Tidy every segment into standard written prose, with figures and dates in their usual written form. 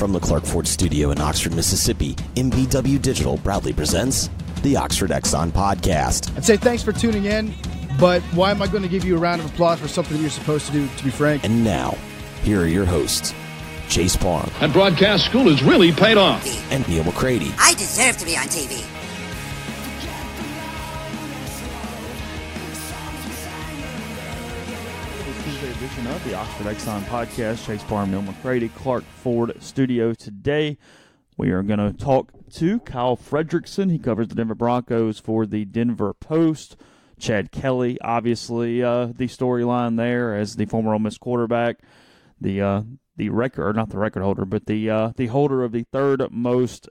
From the Clark Ford Studio in Oxford, Mississippi, MBW Digital proudly presents the Oxford Exxon Podcast. I'd say thanks for tuning in, but why am I going to give you a round of applause for something you're supposed to do, to be frank? And now, here are your hosts, Chase Parham. And broadcast school has really paid off. And Neal McCready. I deserve to be on TV. Edition of the Oxford Exxon Podcast. Chase Parham, Neal McCready, Clark Ford Studio. Today, we are going to talk to Kyle Fredrickson. He covers the Denver Broncos for the Denver Post. Chad Kelly, obviously, the storyline there as the former Ole Miss quarterback, the record, or not the record holder, but the holder of the third most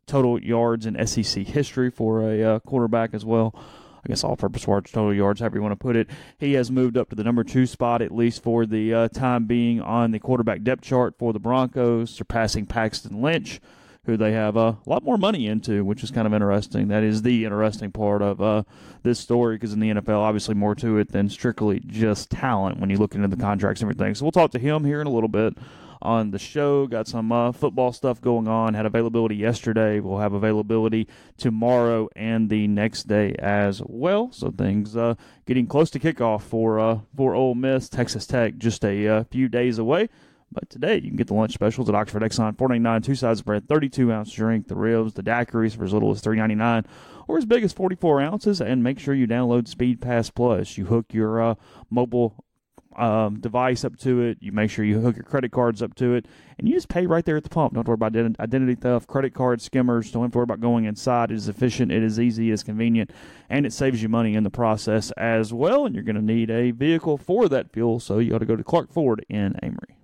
total yards in SEC history for a quarterback as well. I guess all-purpose yards, total yards, however you want to put it. He has moved up to the number 2 spot, at least for the time being, on the quarterback depth chart for the Broncos, surpassing Paxton Lynch, who they have a lot more money into, which is kind of interesting. That is the interesting part of this story, because in the NFL, obviously more to it than strictly just talent when you look into the contracts and everything. So we'll talk to him here in a little bit on the show. Got some football stuff going on. Had availability yesterday. We'll have availability tomorrow and the next day as well. So things getting close to kickoff for Ole Miss. Texas Tech just a few days away. But today you can get the lunch specials at Oxford Exxon, $4.99, 2 sides of bread, 32-ounce drink, the ribs, the daiquiris for as little as $3.99 or as big as 44 ounces. And make sure you download Speed Pass Plus. You hook your mobile device up to it. You make sure you hook your credit cards up to it, and you just pay right there at the pump. Don't worry about identity theft, credit card skimmers. Don't have to worry about going inside. It is efficient, it is easy, it is convenient, and it saves you money in the process as well. And you're going to need a vehicle for that fuel, so you ought to go to Clark Ford in Amory.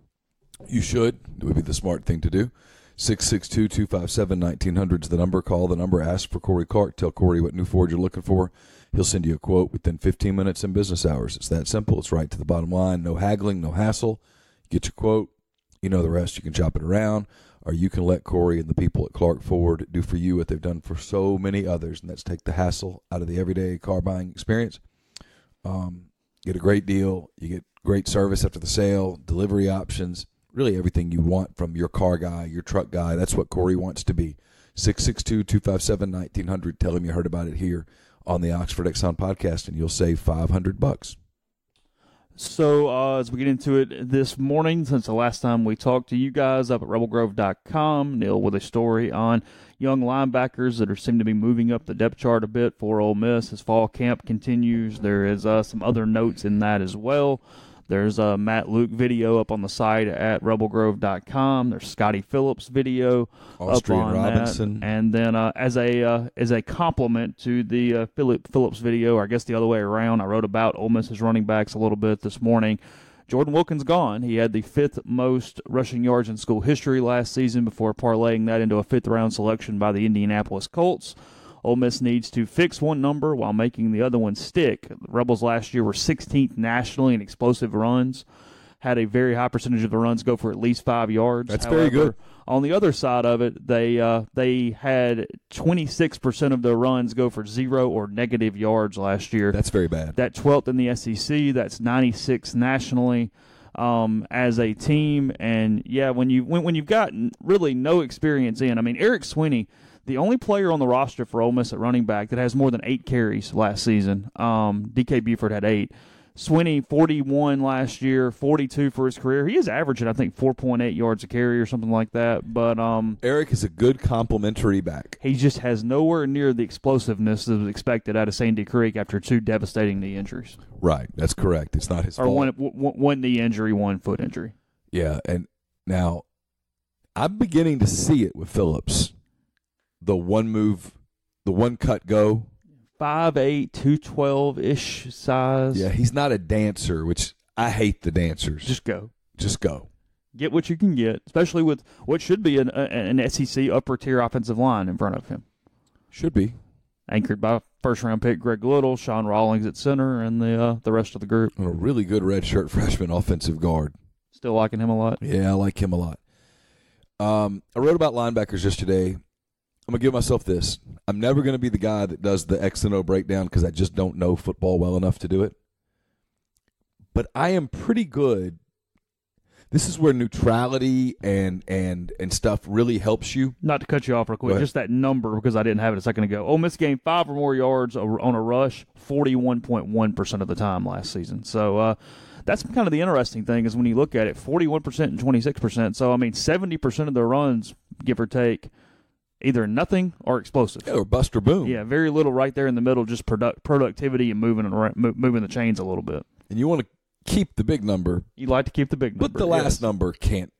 You should. It would be the smart thing to do. 662-257-1900 is the number. Call the number. Ask for Corey Clark. Tell Corey what new Ford you're looking for. He'll send you a quote within 15 minutes in business hours. It's that simple. It's right to the bottom line. No haggling, no hassle. Get your quote. You know the rest. You can shop it around, or you can let Corey and the people at Clark Ford do for you what they've done for so many others, and that's take the hassle out of the everyday car buying experience. Get a great deal. You get great service after the sale, delivery options, really everything you want from your car guy, your truck guy. That's what Corey wants to be. 662-257-1900. Tell him you heard about it here on the Oxford Exxon Podcast, and you'll save $500. So as we get into it this morning, since the last time we talked to you guys up at rebelgrove.com, Neal with a story on young linebackers that seem to be moving up the depth chart a bit for Ole Miss as fall camp continues. There is some other notes in that as well. There's a Matt Luke video up on the site at rebelgrove.com. There's Scotty Phillips video Austrian up on Robinson. that. And then as a compliment to the Phillips video, or I guess the other way around, I wrote about Ole Miss's running backs a little bit this morning. Jordan Wilkins gone. He had the 5th most rushing yards in school history last season before parlaying that into a 5th-round selection by the Indianapolis Colts. Ole Miss needs to fix one number while making the other one stick. The Rebels last year were 16th nationally in explosive runs, had a very high percentage of the runs go for at least 5 yards. That's However, very good. On the other side of it, they had 26% of their runs go for 0 or negative yards last year. That's very bad. That's 12th in the SEC. That's 96th nationally as a team. And, yeah, when you've got really no experience in, I mean, Eric Swinney, the only player on the roster for Ole Miss at running back that has more than 8 carries last season. DK Buford had 8. Swinney, 41 last year, 42 for his career. He is averaging, I think, 4.8 yards a carry or something like that. But Eric is a good complementary back. He just has nowhere near the explosiveness that was expected out of Sandy Creek after 2 devastating knee injuries. Right, that's correct. It's not his fault. Or one knee injury, 1 foot injury. Yeah, and now I'm beginning to see it with Phillips. The one cut go. 5'8", 212-ish size. Yeah, he's not a dancer, which I hate the dancers. Just go. Get what you can get, especially with what should be an SEC upper-tier offensive line in front of him. Should be. Anchored by first-round pick Greg Little, Sean Rawlings at center, and the rest of the group. And a really good redshirt freshman offensive guard. Still liking him a lot? Yeah, I like him a lot. I wrote about linebackers yesterday. I'm going to give myself this. I'm never going to be the guy that does the X and O breakdown because I just don't know football well enough to do it. But I am pretty good. This is where neutrality and stuff really helps you. Not to cut you off real quick, just that number, because I didn't have it a second ago. Ole Miss gained 5 or more yards on a rush 41.1% of the time last season. So that's kind of the interesting thing is when you look at it, 41% and 26%. So, 70% of their runs, give or take, either nothing or explosive. Yeah, or bust or boom. Yeah, very little right there in the middle, just productivity and moving the chains a little bit. And you want to keep the big number. You like to keep the big number. But the last number can't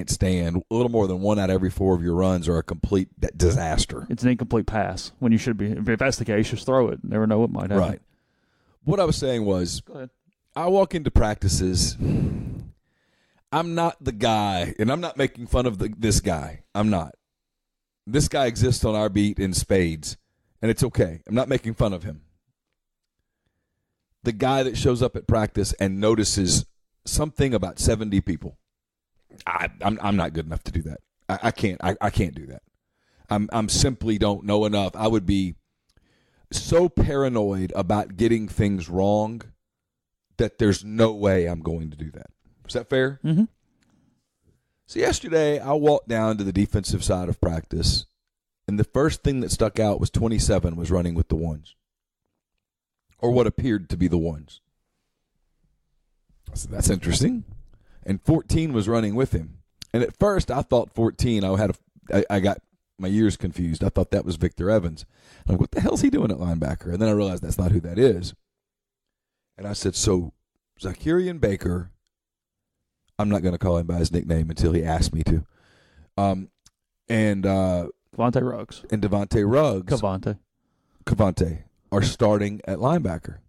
stand. A little more than 1 out of every 4 of your runs are a complete disaster. It's an incomplete pass when you should be. If that's the case, just throw it. Never know what might happen. Right. What I was saying was, go ahead. I walk into practices. I'm not the guy, and I'm not making fun of this guy. I'm not. This guy exists on our beat in spades, and it's okay. I'm not making fun of him. The guy that shows up at practice and notices something about 70 people. I'm not good enough to do that. I can't do that. I'm simply don't know enough. I would be so paranoid about getting things wrong that there's no way I'm going to do that. Is that fair? Mm-hmm. So yesterday I walked down to the defensive side of practice, and the first thing that stuck out was 27 was running with the ones. Or what appeared to be the ones. I said, that's interesting. And 14 was running with him. And at first, I thought 14, I got my ears confused. I thought that was Victor Evans. I'm like, what the hell's he doing at linebacker? And then I realized that's not who that is. And I said, so Zacharian Baker, I'm not going to call him by his nickname until he asks me to. And Devontae Ruggs. And Devontae Ruggs. Cavante. Are starting at linebacker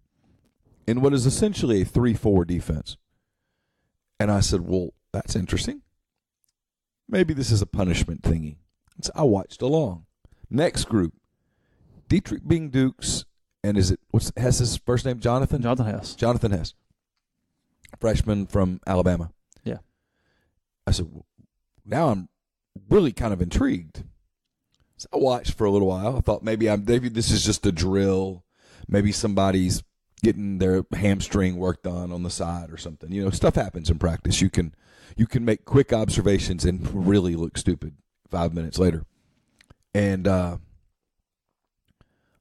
in what is essentially a 3-4 defense. And I said, well, that's interesting. Maybe this is a punishment thingy. So I watched along. Next group, Dietrich Bing Dukes, and what's Hess's first name? Jonathan? Jonathan Hess. Jonathan Hess. Freshman from Alabama. Yeah. I said, well, now I'm really kind of intrigued. So I watched for a little while. I thought maybe this is just a drill. Maybe somebody's getting their hamstring worked on the side or something. You know, stuff happens in practice. You can make quick observations and really look stupid 5 minutes later. And I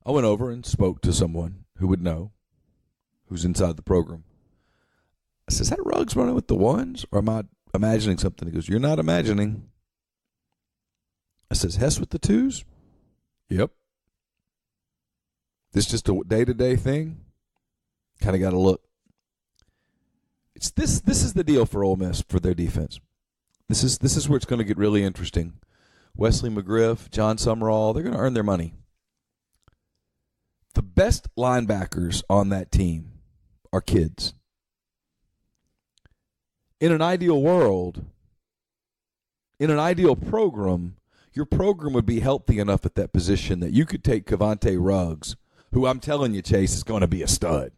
went over and spoke to someone who would know, who's inside the program. I said, is that Ruggs running with the ones? Or am I imagining something? He goes, you're not imagining. I says, Hess with the twos? Yep. This just a day-to-day thing? Kind of got to look. This is the deal for Ole Miss for their defense. This is where it's going to get really interesting. Wesley McGriff, John Summerall, they're going to earn their money. The best linebackers on that team are kids. In an ideal world, in an ideal program, your program would be healthy enough at that position that you could take Cavante Ruggs, who I'm telling you, Chase, is going to be a stud.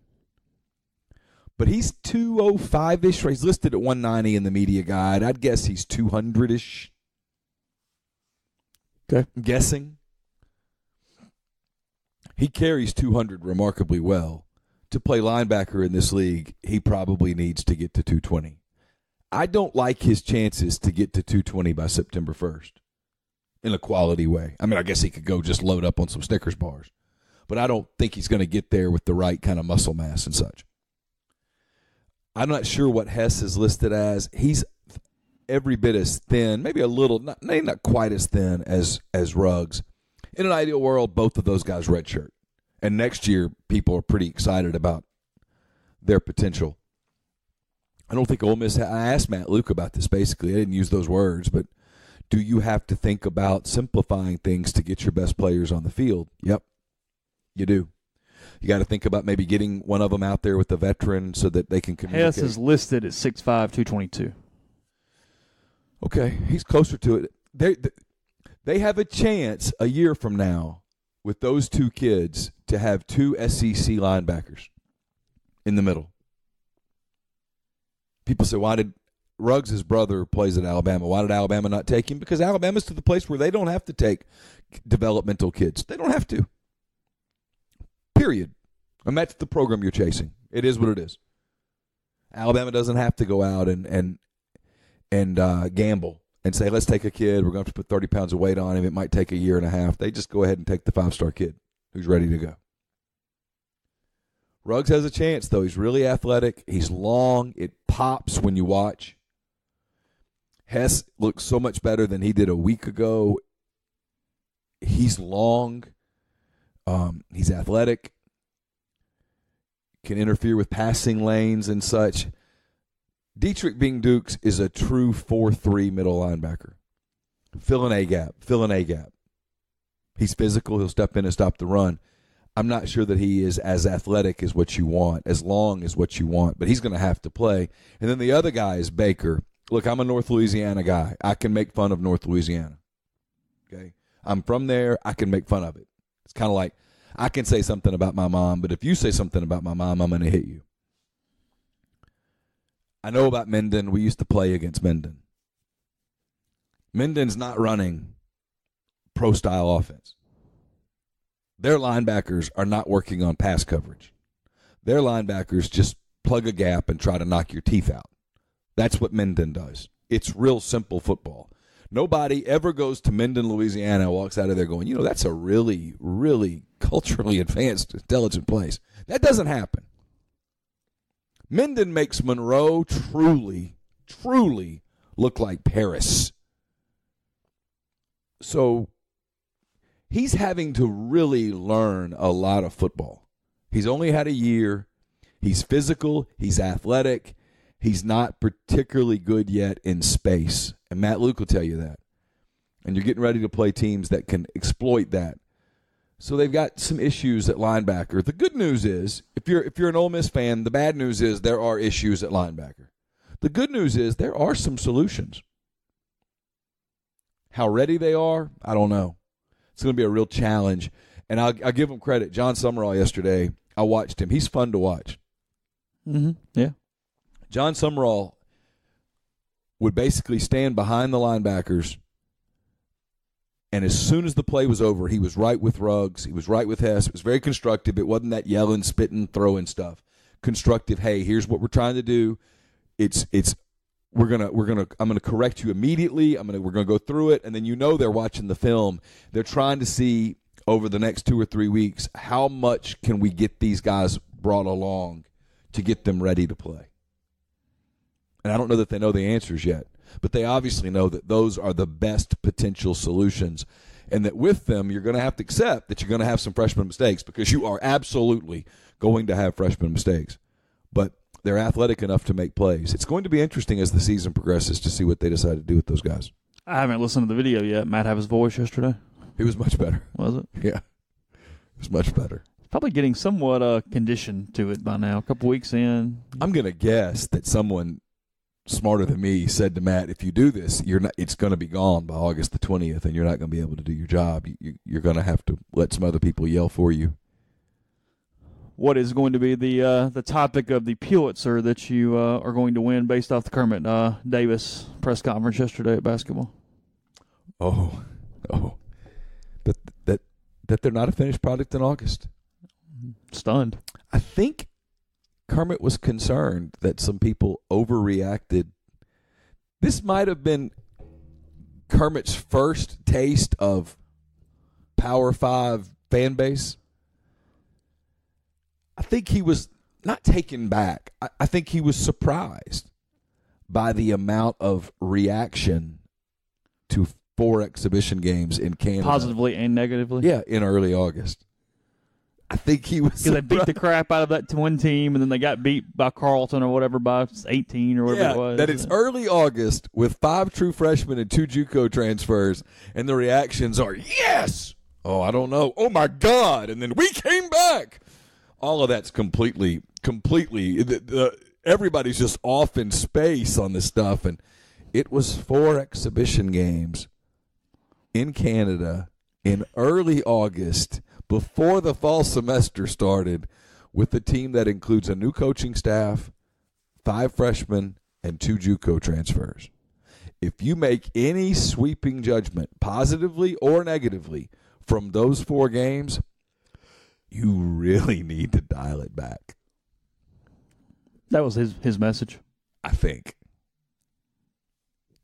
But he's 205-ish. He's listed at 190 in the media guide. I'd guess he's 200-ish. Okay. I'm guessing. He carries 200 remarkably well. To play linebacker in this league, he probably needs to get to 220. I don't like his chances to get to 220 by September 1st. In a quality way. I mean, I guess he could go just load up on some Snickers bars. But I don't think he's going to get there with the right kind of muscle mass and such. I'm not sure what Hess is listed as. He's every bit as thin, maybe a little, not quite as thin as Ruggs. In an ideal world, both of those guys redshirt. And next year, people are pretty excited about their potential. I don't think Ole Miss, I asked Matt Luke about this basically. I didn't use those words, but do you have to think about simplifying things to get your best players on the field? Yep, you do. You got to think about maybe getting one of them out there with the veteran so that they can communicate. Hess is listed at 6'5", 222. Okay, he's closer to it. They have a chance a year from now with those two kids to have 2 SEC linebackers in the middle. People say, why did Ruggs' brother plays at Alabama. Why did Alabama not take him? Because Alabama's to the place where they don't have to take developmental kids. They don't have to. Period. And that's the program you're chasing. It is what it is. Alabama doesn't have to go out and and gamble and say, let's take a kid. We're going to have to put 30 pounds of weight on him. It might take a year and a half. They just go ahead and take the 5-star kid who's ready to go. Ruggs has a chance, though. He's really athletic. He's long. It pops when you watch. Hess looks so much better than he did a week ago. He's long. He's athletic. Can interfere with passing lanes and such. Dietrich Bing Dukes is a true 4-3 middle linebacker. Fill an A-gap. Fill an A-gap. He's physical. He'll step in and stop the run. I'm not sure that he is as athletic as what you want, as long as what you want, but he's going to have to play. And then the other guy is Baker. Look, I'm a North Louisiana guy. I can make fun of North Louisiana. Okay? I'm from there. I can make fun of it. It's kind of like I can say something about my mom, but if you say something about my mom, I'm going to hit you. I know about Minden. We used to play against Minden. Minden's not running pro-style offense. Their linebackers are not working on pass coverage. Their linebackers just plug a gap and try to knock your teeth out. That's what Minden does. It's real simple football. Nobody ever goes to Minden, Louisiana, and walks out of there going, you know, that's a really, really culturally advanced, intelligent place. That doesn't happen. Minden makes Monroe truly, truly look like Paris. So he's having to really learn a lot of football. He's only had a year. He's physical. He's athletic. He's not particularly good yet in space. And Matt Luke will tell you that. And you're getting ready to play teams that can exploit that. So they've got some issues at linebacker. The good news is, if you're an Ole Miss fan, the bad news is there are issues at linebacker. The good news is there are some solutions. How ready they are, I don't know. It's going to be a real challenge. And I'll give him credit. John Summerall yesterday, I watched him. He's fun to watch. Mm-hmm. Yeah. John Summerall would basically stand behind the linebackers, and as soon as the play was over, he was right with Ruggs. He was right with Hess. It was very constructive. It wasn't that yelling, spitting, throwing stuff. Constructive. Hey, here's what we're trying to do. I'm gonna correct you immediately. We're gonna go through it, and then they're watching the film. They're trying to see over the next 2 or 3 weeks how much can we get these guys brought along to get them ready to play. And I don't know that they know the answers yet, but they obviously know that those are the best potential solutions, and that with them you're going to have to accept that you're going to have some freshman mistakes, because you are absolutely going to have freshman mistakes. But they're athletic enough to make plays. It's going to be interesting as the season progresses to see what they decide to do with those guys. I haven't listened to the video yet. Matt have his voice yesterday? He was much better. Was it? Yeah. It was much better. Probably getting somewhat conditioned to it by now, a couple weeks in. I'm going to guess that someone smarter than me said to Matt, if you do this, it's going to be gone by August the 20th, and you're not going to be able to do your job. You're going to have to let some other people yell for you. What is going to be the topic of the Pulitzer that you are going to win based off the Kermit Davis press conference yesterday at basketball? Oh, that they're not a finished product in August. Stunned. I think Kermit was concerned that some people overreacted. This might have been Kermit's first taste of Power 5 fan base. I think he was not taken back. I think he was surprised by the amount of reaction to 4 exhibition games in Canada. Positively and negatively? Yeah, in early August. I think he was. Because they beat the crap out of that one team, and then they got beat by Carlton or whatever by 18 or whatever it was. That it's early August with 5 true freshmen and 2 JUCO transfers, and the reactions are, yes! Oh, I don't know. Oh, my God! And then we came back! All of that's completely, everybody's just off in space on this stuff. And it was 4 exhibition games in Canada in early August before the fall semester started, with a team that includes a new coaching staff, 5 freshmen, and 2 JUCO transfers. If you make any sweeping judgment, positively or negatively, from those 4 games, you really need to dial it back. That was his message. I think.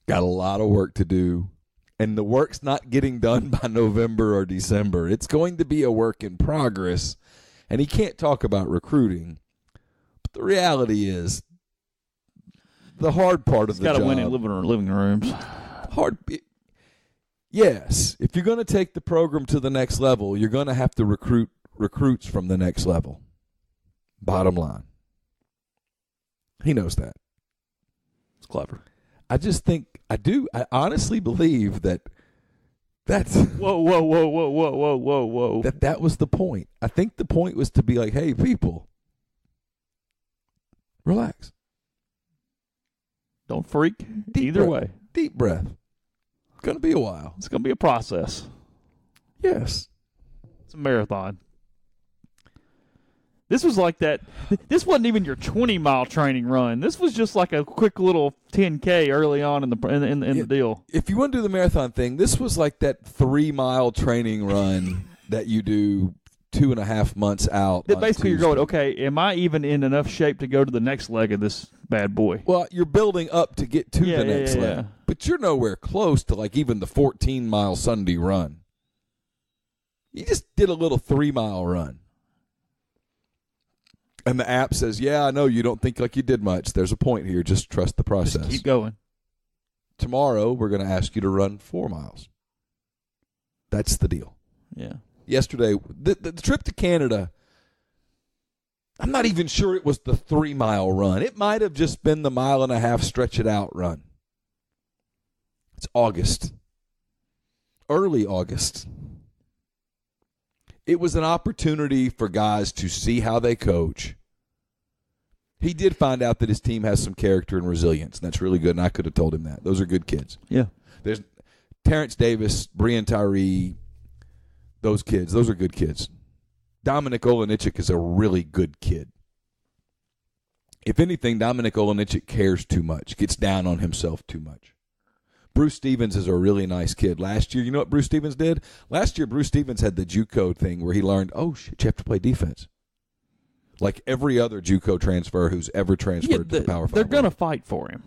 got a lot of work to do, and the work's not getting done by November or December. It's going to be a work in progress, and he can't talk about recruiting. But the reality is, the hard part of the job. He's got to win in living rooms. Yes, if you're going to take the program to the next level, you're going to have to recruit recruits from the next level. Bottom line. He knows that. It's clever. I honestly believe that's Whoa. That was the point. I think the point was to be like, hey, people, relax. Don't freak. Either way. Deep breath. It's going to be a while. It's going to be a process. Yes. It's a marathon. This was like that. This wasn't even your 20-mile training run. This was just like a quick little 10K early on in the deal. If you want to do the marathon thing, this was like that 3-mile training run that you do 2.5 months out. That basically you're going, okay, am I even in enough shape to go to the next leg of this bad boy? Well, you're building up to get to the next leg. But you're nowhere close to like even the 14-mile Sunday run. You just did a little 3-mile run. And the app says, yeah, I know you don't think like you did much. There's a point here. Just trust the process. Just keep going. Tomorrow, we're going to ask you to run 4 miles. That's the deal. Yeah. Yesterday, the trip to Canada, I'm not even sure it was the 3-mile run. It might have just been the 1.5 mile stretch it out run. It's August. Early August. It was an opportunity for guys to see how they coach. He did find out that his team has some character and resilience, and that's really good, and I could have told him that. Those are good kids. Yeah. There's Terrence Davis, Brian Tyree, those kids. Those are good kids. Dominic Olenichik is a really good kid. If anything, Dominic Olenichik cares too much, gets down on himself too much. Bruce Stevens is a really nice kid. Last year, you know what Bruce Stevens did? Last year, Bruce Stevens had the JUCO thing where he learned, oh, shit, you have to play defense. Like every other JUCO transfer who's ever transferred to the Power 5. They're going to fight for him.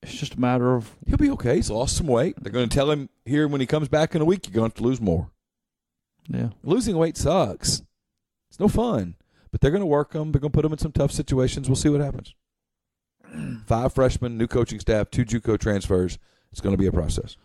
It's just a matter of... He'll be okay. He's lost some weight. They're going to tell him here when he comes back in a week, you're going to have to lose more. Yeah. Losing weight sucks. It's no fun. But they're going to work him. They're going to put him in some tough situations. We'll see what happens. 5 freshmen, new coaching staff, 2 JUCO transfers. It's going to be a process.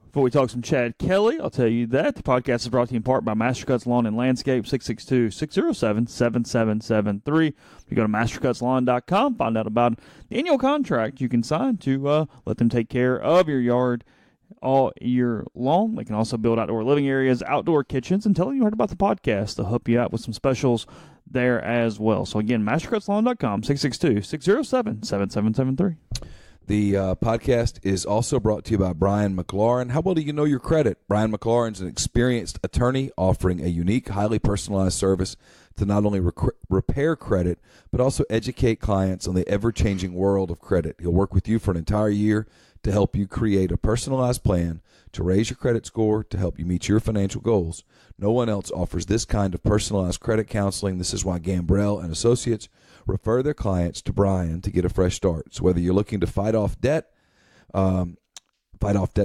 Before we talk some Chad Kelly, I'll tell you that the podcast is brought to you in part by Mastercuts Lawn and Landscape, 662-607-7773. You go to mastercutslawn.com, find out about the annual contract you can sign to let them take care of your yard all year long. They can also build outdoor living areas, outdoor kitchens, and tell them you heard about the podcast. They'll help you out with some specials there as well. So again, mastercutslawn.com, 662-607-7773. The podcast is also brought to you by Brian McLaurin. How well do you know your credit? Brian McLaurin is an experienced attorney offering a unique, highly personalized service to not only repair credit, but also educate clients on the ever-changing world of credit. He'll work with you for an entire year to help you create a personalized plan to raise your credit score to help you meet your financial goals. No one else offers this kind of personalized credit counseling. This is why Gambrell and Associates refer their clients to Brian to get a fresh start. So whether you're looking to fight off debt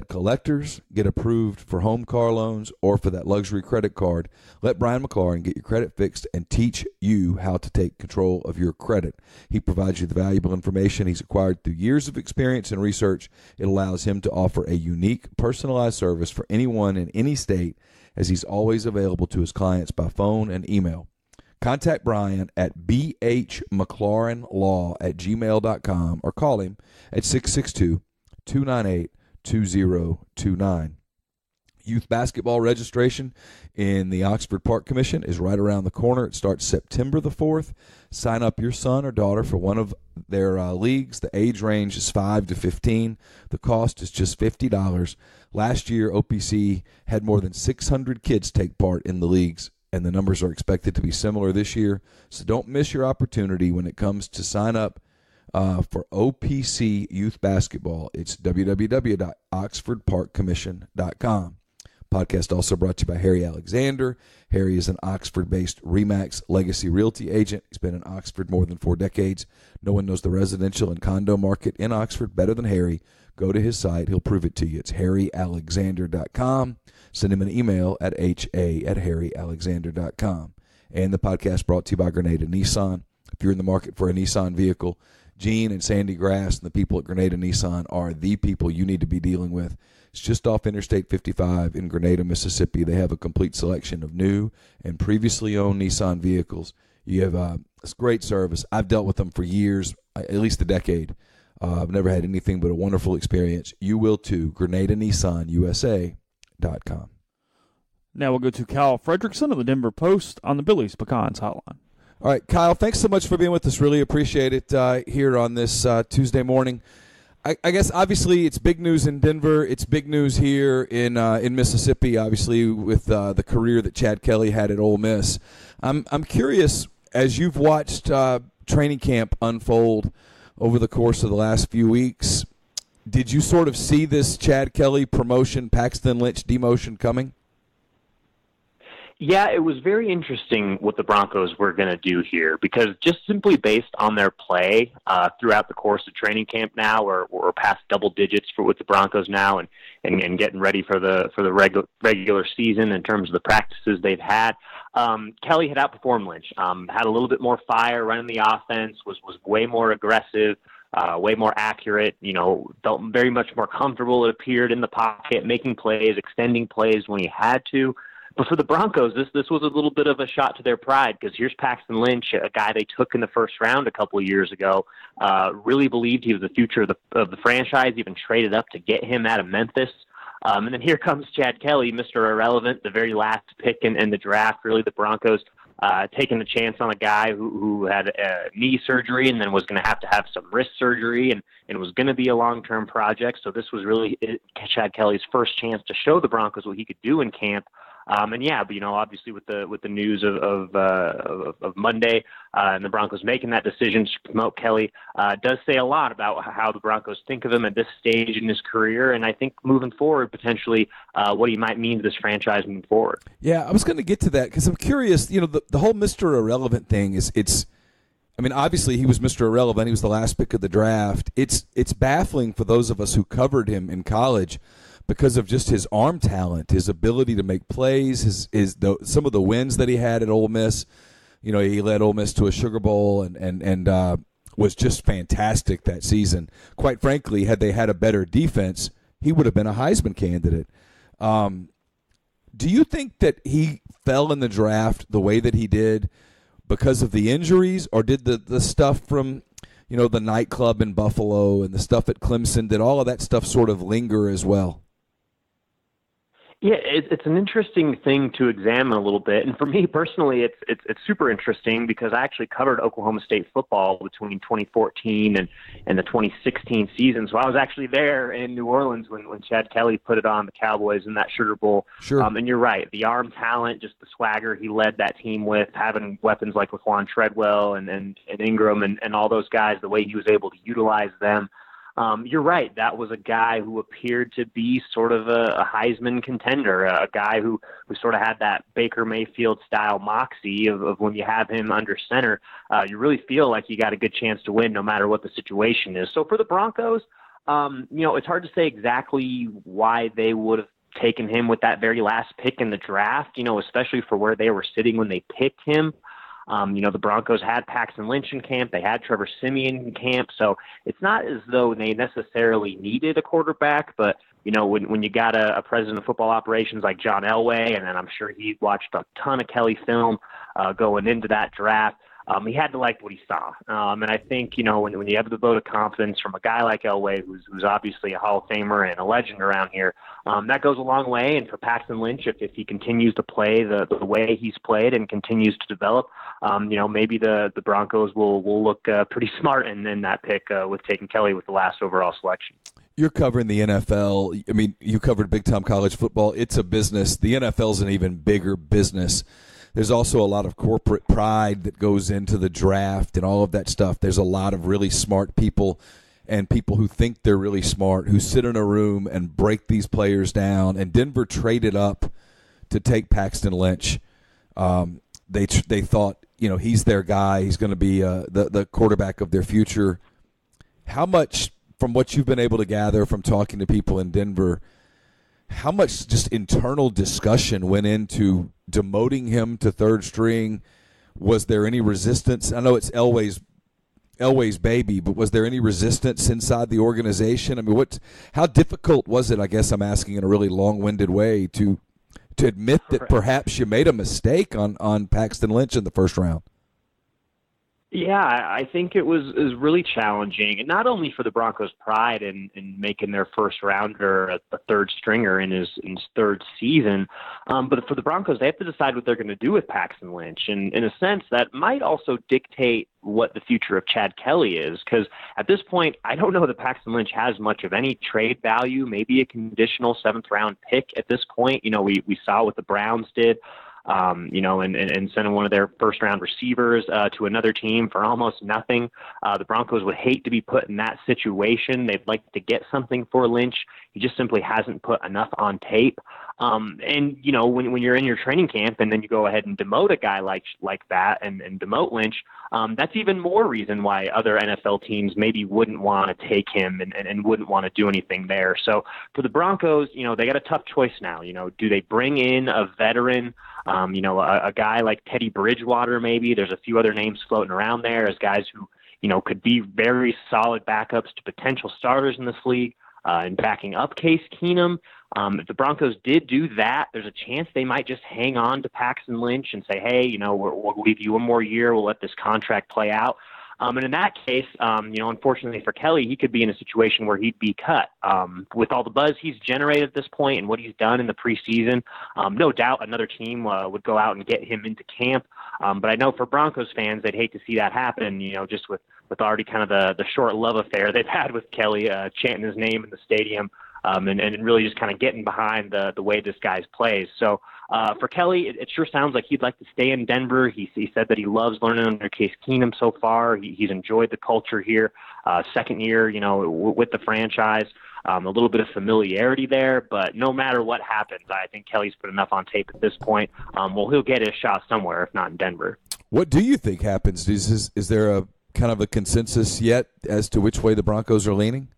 collectors, get approved for home car loans, or for that luxury credit card, let Brian McLaurin get your credit fixed and teach you how to take control of your credit. He provides you the valuable information he's acquired through years of experience and research. It allows him to offer a unique, personalized service for anyone in any state, as he's always available to his clients by phone and email. Contact Brian at bhmclaurinlaw@gmail.com or call him at 662-298-2029. Youth basketball registration in the Oxford Park Commission is right around the corner. It starts September the 4th. Sign up your son or daughter for one of their leagues. The age range is 5 to 15. The cost is just $50. Last year, OPC had more than 600 kids take part in the leagues, and the numbers are expected to be similar this year. So don't miss your opportunity when it comes to sign up for OPC Youth Basketball. It's www.oxfordparkcommission.com. Podcast also brought to you by Harry Alexander. Harry is an Oxford-based RE/MAX legacy realty agent. He's been in Oxford more than 4 decades. No one knows the residential and condo market in Oxford better than Harry. Go to his site. He'll prove it to you. It's harryalexander.com. Send him an email at ha@harryalexander.com. And the podcast brought to you by Grenada Nissan. If you're in the market for a Nissan vehicle, Gene and Sandy Grass and the people at Grenada Nissan are the people you need to be dealing with. It's just off Interstate 55 in Grenada, Mississippi. They have a complete selection of new and previously owned Nissan vehicles. You have it's great service. I've dealt with them for years, at least a decade. I've never had anything but a wonderful experience. You will too. GrenadaNissanUSA.com. Now we'll go to Kyle Fredrickson of the Denver Post on the Billy's Pecans hotline. All right, Kyle, thanks so much for being with us. Really appreciate it here on this Tuesday morning. I guess, obviously, it's big news in Denver. It's big news here in Mississippi, obviously, with the career that Chad Kelly had at Ole Miss. I'm curious, as you've watched training camp unfold over the course of the last few weeks, did you sort of see this Chad Kelly promotion, Paxton Lynch demotion coming? Yeah, it was very interesting what the Broncos were going to do here, because just simply based on their play throughout the course of training camp now, or past double digits for with the Broncos now, and getting ready for the regular season in terms of the practices they've had, Kelly had outperformed Lynch. Had a little bit more fire running the offense, was way more aggressive, way more accurate. Felt very much more comfortable. It appeared in the pocket, making plays, extending plays when he had to. But for the Broncos, this was a little bit of a shot to their pride, because here's Paxton Lynch, a guy they took in the first round a couple of years ago, really believed he was the future of the franchise, even traded up to get him out of Memphis. And then here comes Chad Kelly, Mr. Irrelevant, the very last pick in the draft. Really, the Broncos taking a chance on a guy who had knee surgery and then was going to have some wrist surgery, and it was going to be a long-term project. So this was really Chad Kelly's first chance to show the Broncos what he could do in camp. But obviously with the news of Monday and the Broncos making that decision to promote Kelly, does say a lot about how the Broncos think of him at this stage in his career, and I think moving forward potentially what he might mean to this franchise moving forward. Yeah, I was going to get to that because I'm curious. The whole Mr. Irrelevant thing obviously he was Mr. Irrelevant. He was the last pick of the draft. It's baffling for those of us who covered him in college, because of just his arm talent, his ability to make plays, some of the wins that he had at Ole Miss. He led Ole Miss to a Sugar Bowl and was just fantastic that season. Quite frankly, had they had a better defense, he would have been a Heisman candidate. Do you think that he fell in the draft the way that he did because of the injuries, or did the stuff from the nightclub in Buffalo and the stuff at Clemson, did all of that stuff sort of linger as well? Yeah, it's an interesting thing to examine a little bit, and for me personally, it's super interesting because I actually covered Oklahoma State football between 2014 and the 2016 season. So I was actually there in New Orleans when Chad Kelly put it on the Cowboys in that Sugar Bowl. Sure. And you're right, the arm talent, just the swagger he led that team with, having weapons like Laquan Treadwell and Ingram and all those guys, the way he was able to utilize them. You're right. That was a guy who appeared to be sort of a Heisman contender, a guy who sort of had that Baker Mayfield style moxie of when you have him under center, you really feel like you got a good chance to win no matter what the situation is. So for the Broncos, it's hard to say exactly why they would have taken him with that very last pick in the draft, especially for where they were sitting when they picked him. The Broncos had Paxton Lynch in camp. They had Trevor Siemian in camp. So it's not as though they necessarily needed a quarterback, but, when you got a president of football operations like John Elway, and then I'm sure he watched a ton of Kelly film going into that draft, he had to like what he saw. And I think, when you have the vote of confidence from a guy like Elway, who's obviously a Hall of Famer and a legend around here, that goes a long way. And for Paxton Lynch, if he continues to play the way he's played and continues to develop, maybe the Broncos will look pretty smart in that pick with taking Kelly with the last overall selection. You're covering the NFL. You covered big-time college football. It's a business. The NFL's an even bigger business. There's also a lot of corporate pride that goes into the draft and all of that stuff. There's a lot of really smart people and people who think they're really smart, who sit in a room and break these players down. And Denver traded up to take Paxton Lynch. They thought, he's their guy. He's going to be the quarterback of their future. How much, from what you've been able to gather from talking to people in Denver, how much just internal discussion went into demoting him to third string? Was there any resistance? I know it's Elway's baby, but was there any resistance inside the organization? I mean, how difficult was it, I guess I'm asking in a really long-winded way, to admit that perhaps you made a mistake on Paxton Lynch in the first round? Yeah, I think it was really challenging, and not only for the Broncos' pride in making their first rounder a third stringer in his third season, but for the Broncos, they have to decide what they're going to do with Paxton Lynch, and in a sense, that might also dictate what the future of Chad Kelly is, because at this point, I don't know that Paxton Lynch has much of any trade value, maybe a conditional seventh-round pick at this point. We saw what the Browns did. And sending one of their first-round receivers to another team for almost nothing. The Broncos would hate to be put in that situation. They'd like to get something for Lynch. He just simply hasn't put enough on tape. When you're in your training camp and then you go ahead and demote a guy like that and demote Lynch, that's even more reason why other NFL teams maybe wouldn't want to take him and wouldn't want to do anything there. So for the Broncos, they got a tough choice now. Do they bring in a veteran? A guy like Teddy Bridgewater, maybe. There's a few other names floating around there as guys who, could be very solid backups to potential starters in this league, and backing up Case Keenum. If the Broncos did do that, there's a chance they might just hang on to Paxton Lynch and say, hey, we'll give you one more year. We'll let this contract play out. And in that case, unfortunately for Kelly, he could be in a situation where he'd be cut. With all the buzz he's generated at this point and what he's done in the preseason, no doubt another team would go out and get him into camp. But I know for Broncos fans, they'd hate to see that happen, just with already kind of the short love affair they've had with Kelly, chanting his name in the stadium. And really just kind of getting behind the way this guy plays. So for Kelly, it sure sounds like he'd like to stay in Denver. He said that he loves learning under Case Keenum so far. He's enjoyed the culture here. Second year, with the franchise, a little bit of familiarity there. But no matter what happens, I think Kelly's put enough on tape at this point. He'll get his shot somewhere, if not in Denver. What do you think happens? Is there a kind of a consensus yet as to which way the Broncos are leaning?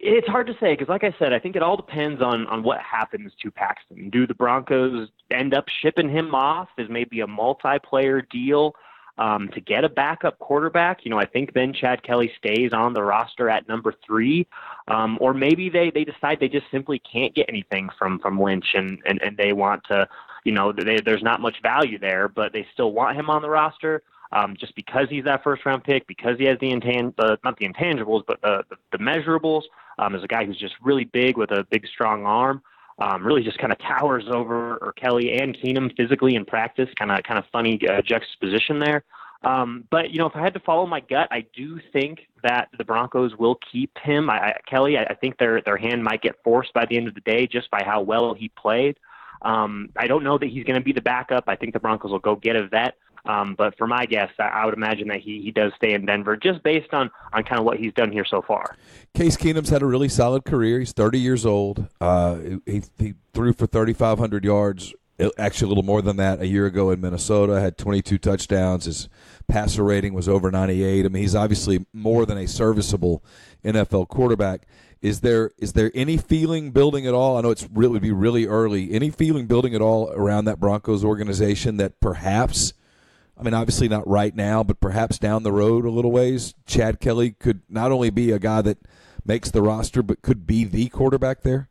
It's hard to say because, like I said, I think it all depends on what happens to Paxton. Do the Broncos end up shipping him off as maybe a multiplayer deal to get a backup quarterback? I think then Chad Kelly stays on the roster at number 3. Or maybe they decide they just simply can't get anything from Lynch and they want to, there's not much value there, but they still want him on the roster. Just because he's that first-round pick, because he has not the intangibles, but the measurables, as a guy who's just really big with a big, strong arm, really just kind of towers over Kelly and Keenum physically in practice, kind of funny juxtaposition there. But, if I had to follow my gut, I do think that the Broncos will keep him. Kelly, I think their hand might get forced by the end of the day just by how well he played. I don't know that he's going to be the backup. I think the Broncos will go get a vet. But for my guess, I would imagine that he does stay in Denver just based on kind of what he's done here so far. Case Keenum's had a really solid career. He's 30 years old. He threw for 3,500 yards, actually a little more than that a year ago in Minnesota, had 22 touchdowns. His passer rating was over 98. I mean, he's obviously more than a serviceable NFL quarterback. Is there any feeling building at all? I know it would be really early. Any feeling building at all around that Broncos organization that perhaps, I mean, obviously not right now, but perhaps down the road a little ways, Chad Kelly could not only be a guy that makes the roster, but could be the quarterback there?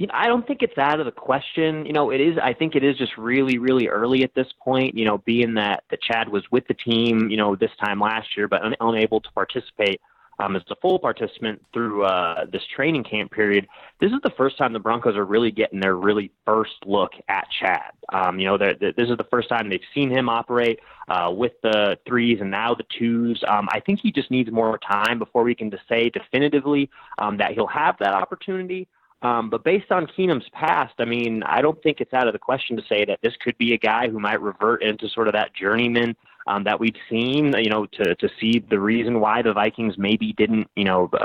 I don't think it's out of the question. It is. I think it is just really, really early at this point. Being that Chad was with the team, this time last year, but unable to participate as a full participant through this training camp period. This is the first time the Broncos are really getting their really first look at Chad. This is the first time they've seen him operate with the 3s and now the 2s. I think he just needs more time before we can say definitively that he'll have that opportunity. But based on Keenum's past, I mean, I don't think it's out of the question to say that this could be a guy who might revert into sort of that journeyman that we've seen, to see the reason why the Vikings maybe didn't,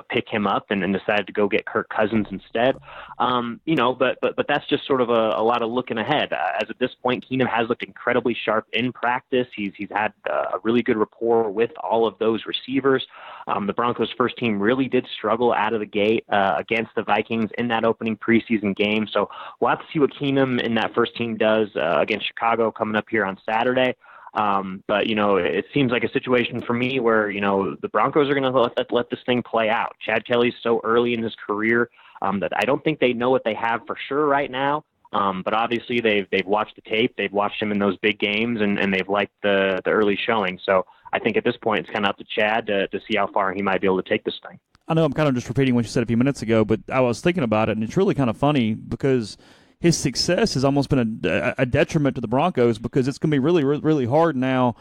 pick him up and decided to go get Kirk Cousins instead. But that's just sort of a lot of looking ahead. As of this point, Keenum has looked incredibly sharp in practice. He's had a really good rapport with all of those receivers. The Broncos first team really did struggle out of the gate against the Vikings in that opening preseason game. So we'll have to see what Keenum in that first team does against Chicago coming up here on Saturday. But it seems like a situation for me where, the Broncos are going to let this thing play out. Chad Kelly's so early in his career that I don't think they know what they have for sure right now. But obviously they've watched the tape, they've watched him in those big games, and they've liked the early showing. So I think at this point it's kind of up to Chad to see how far he might be able to take this thing. I know I'm kind of just repeating what you said a few minutes ago, but I was thinking about it, and it's really kind of funny because his success has almost been a detriment to the Broncos, because it's going to be really, really hard now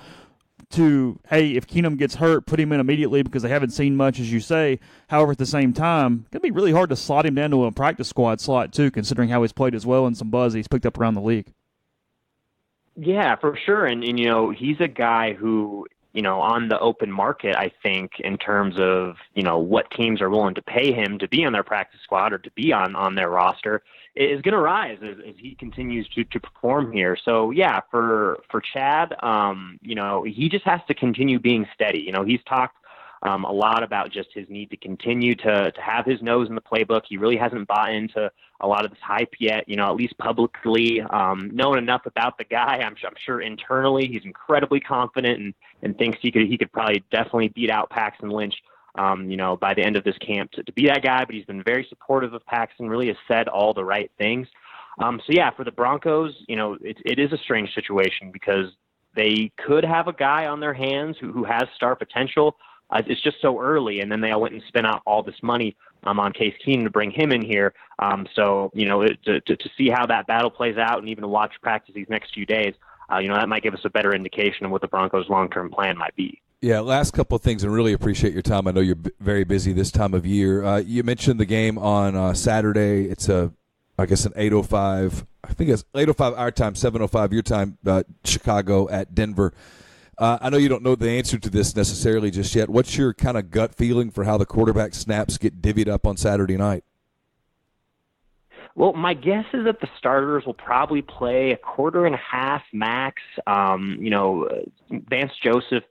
to, hey, if Keenum gets hurt, put him in immediately because they haven't seen much, as you say. However, at the same time, it's going to be really hard to slot him down to a practice squad slot, too, considering how he's played as well and some buzz he's picked up around the league. Yeah, for sure. And he's a guy who, on the open market, I think, in terms of, what teams are willing to pay him to be on their practice squad or to be on their roster, is going to rise as he continues to perform here. So, yeah, for Chad, he just has to continue being steady. He's talked a lot about just his need to continue to have his nose in the playbook. He really hasn't bought into a lot of this hype yet, at least publicly. Knowing enough about the guy, I'm sure internally he's incredibly confident and thinks he could probably definitely beat out Paxton Lynch, by the end of this camp to be that guy. But he's been very supportive of Paxton, really has said all the right things. So yeah, for the Broncos, it is a strange situation because they could have a guy on their hands who has star potential. It's just so early, and then they all went and spent out all this money on Case Keenum to bring him in here. To see how that battle plays out and even to watch practice these next few days, that might give us a better indication of what the Broncos' long-term plan might be. Yeah, last couple of things, and really appreciate your time. I know you're very busy this time of year. You mentioned the game on Saturday. It's an 8:05. I think it's 8:05 our time, 7:05 your time. Chicago at Denver. I know you don't know the answer to this necessarily just yet. What's your kind of gut feeling for how the quarterback snaps get divvied up on Saturday night? Well, my guess is that the starters will probably play a quarter and a half max. Vance Joseph,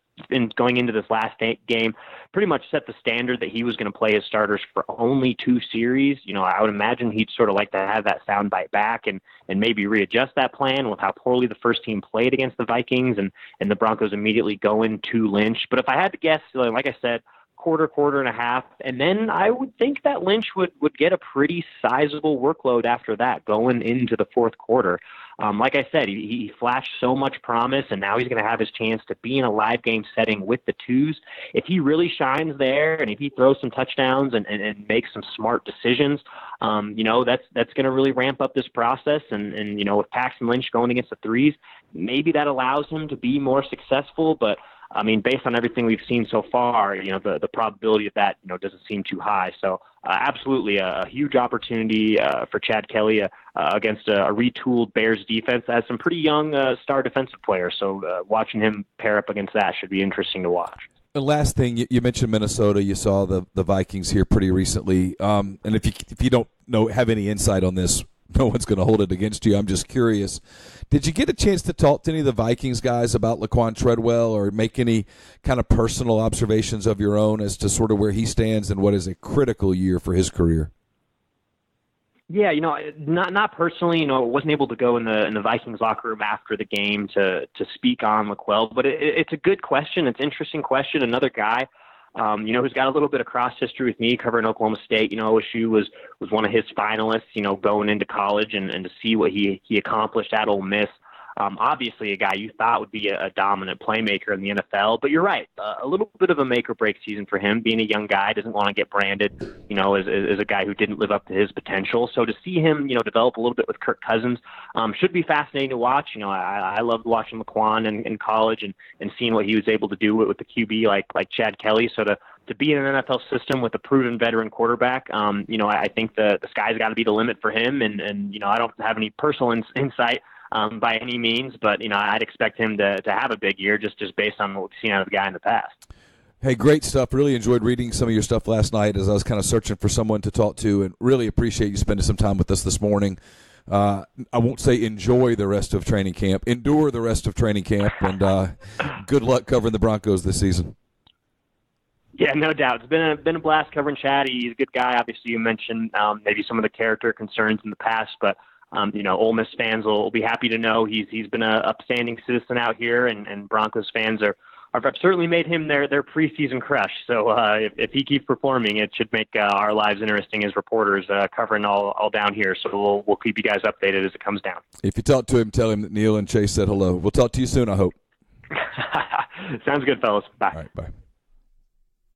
going into this last game, pretty much set the standard that he was going to play his starters for only 2 series. I would imagine he'd sort of like to have that soundbite back and maybe readjust that plan with how poorly the first team played against the Vikings and the Broncos immediately going to Lynch. But if I had to guess, like I said, quarter and a half, and then I would think that Lynch would get a pretty sizable workload after that going into the fourth quarter. Like I said, he flashed so much promise, and now he's going to have his chance to be in a live game setting with the twos. If he really shines there, and if he throws some touchdowns and makes some smart decisions, that's going to really ramp up this process. And with Paxton Lynch going against the threes, maybe that allows him to be more successful. But I mean, based on everything we've seen so far, the probability of that, doesn't seem too high. So absolutely a huge opportunity for Chad Kelly against a retooled Bears defense that has some pretty young star defensive players. So watching him pair up against that should be interesting to watch. The last thing, you mentioned Minnesota. You saw the Vikings here pretty recently. And if you don't have any insight on this, no one's going to hold it against you. I'm just curious. Did you get a chance to talk to any of the Vikings guys about Laquan Treadwell or make any kind of personal observations of your own as to sort of where he stands and what is a critical year for his career? Yeah, not personally. Wasn't able to go in the Vikings locker room after the game to speak on Laquan, but it's a good question. It's an interesting question. Another guy, who's got a little bit of cross history with me covering Oklahoma State. OSU was one of his finalists, going into college and to see what he accomplished at Ole Miss. Obviously a guy you thought would be a dominant playmaker in the NFL, but you're right. A little bit of a make or break season for him. Being a young guy, doesn't want to get branded, as a guy who didn't live up to his potential. So to see him, develop a little bit with Kirk Cousins, should be fascinating to watch. I loved watching Laquan in college and seeing what he was able to do with the QB like Chad Kelly. So to be in an NFL system with a proven veteran quarterback, I think the sky's got to be the limit for him. And I don't have any personal insight by any means, but I'd expect him to have a big year just based on what we've seen out of the guy in the past. Hey, great stuff. Really enjoyed reading some of your stuff last night as I was kind of searching for someone to talk to, and really appreciate you spending some time with us this morning. I won't say enjoy the rest of training camp. Endure the rest of training camp, and good luck covering the Broncos this season. Yeah, no doubt. It's been a blast covering Chad. He's a good guy. Obviously, you mentioned maybe some of the character concerns in the past, but Ole Miss fans will be happy to know he's been an upstanding citizen out here, and Broncos fans have certainly made him their preseason crush. So if he keeps performing, it should make our lives interesting as reporters covering all down here. So we'll keep you guys updated as it comes down. If you talk to him, tell him that Neal and Chase said hello. We'll talk to you soon, I hope. Sounds good, fellas. Bye. All right, bye.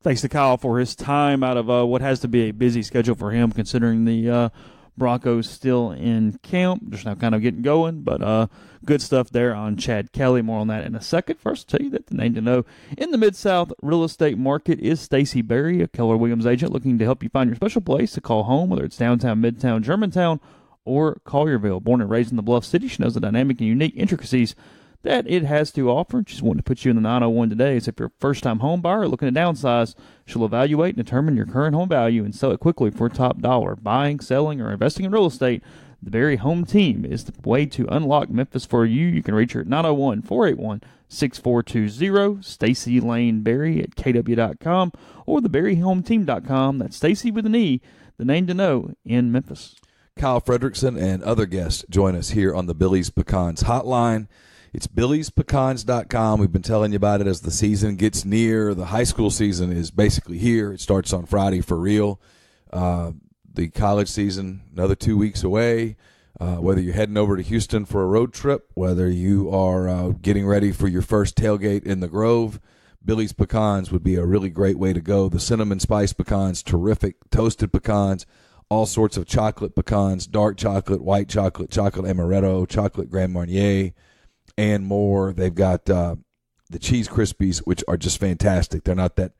Thanks to Kyle for his time out of what has to be a busy schedule for him, considering the Broncos still in camp. Just now kind of getting going, but good stuff there on Chad Kelly. More on that in a second. First, I'll tell you that the name to know in the Mid-South real estate market is Stacy Berry, a Keller Williams agent looking to help you find your special place to call home, whether it's downtown, midtown, Germantown, or Collierville. Born and raised in the Bluff City, she knows the dynamic and unique intricacies that it has to offer. She's wanting to put you in the 901 today. So if you're a first-time home buyer looking to downsize, she'll evaluate and determine your current home value and sell it quickly for top dollar. Buying, selling, or investing in real estate, the Berry Home Team is the way to unlock Memphis for you. You can reach her at 901-481-6420, Stacy Lane Berry at kw.com, or theberryhometeam.com. That's Stacy with an E, the name to know in Memphis. Kyle Fredrickson and other guests join us here on the Billy's Pecans hotline. It's Billy'sPecans.com. We've been telling you about it as the season gets near. The high school season is basically here. It starts on Friday for real. The college season, another 2 weeks away. Whether you're heading over to Houston for a road trip, whether you are getting ready for your first tailgate in the Grove, Billy's Pecans would be a really great way to go. The cinnamon spice pecans, terrific. Toasted pecans, all sorts of chocolate pecans, dark chocolate, white chocolate, chocolate amaretto, chocolate Grand Marnier, and more. They've got the Cheese Krispies, which are just fantastic. They're not that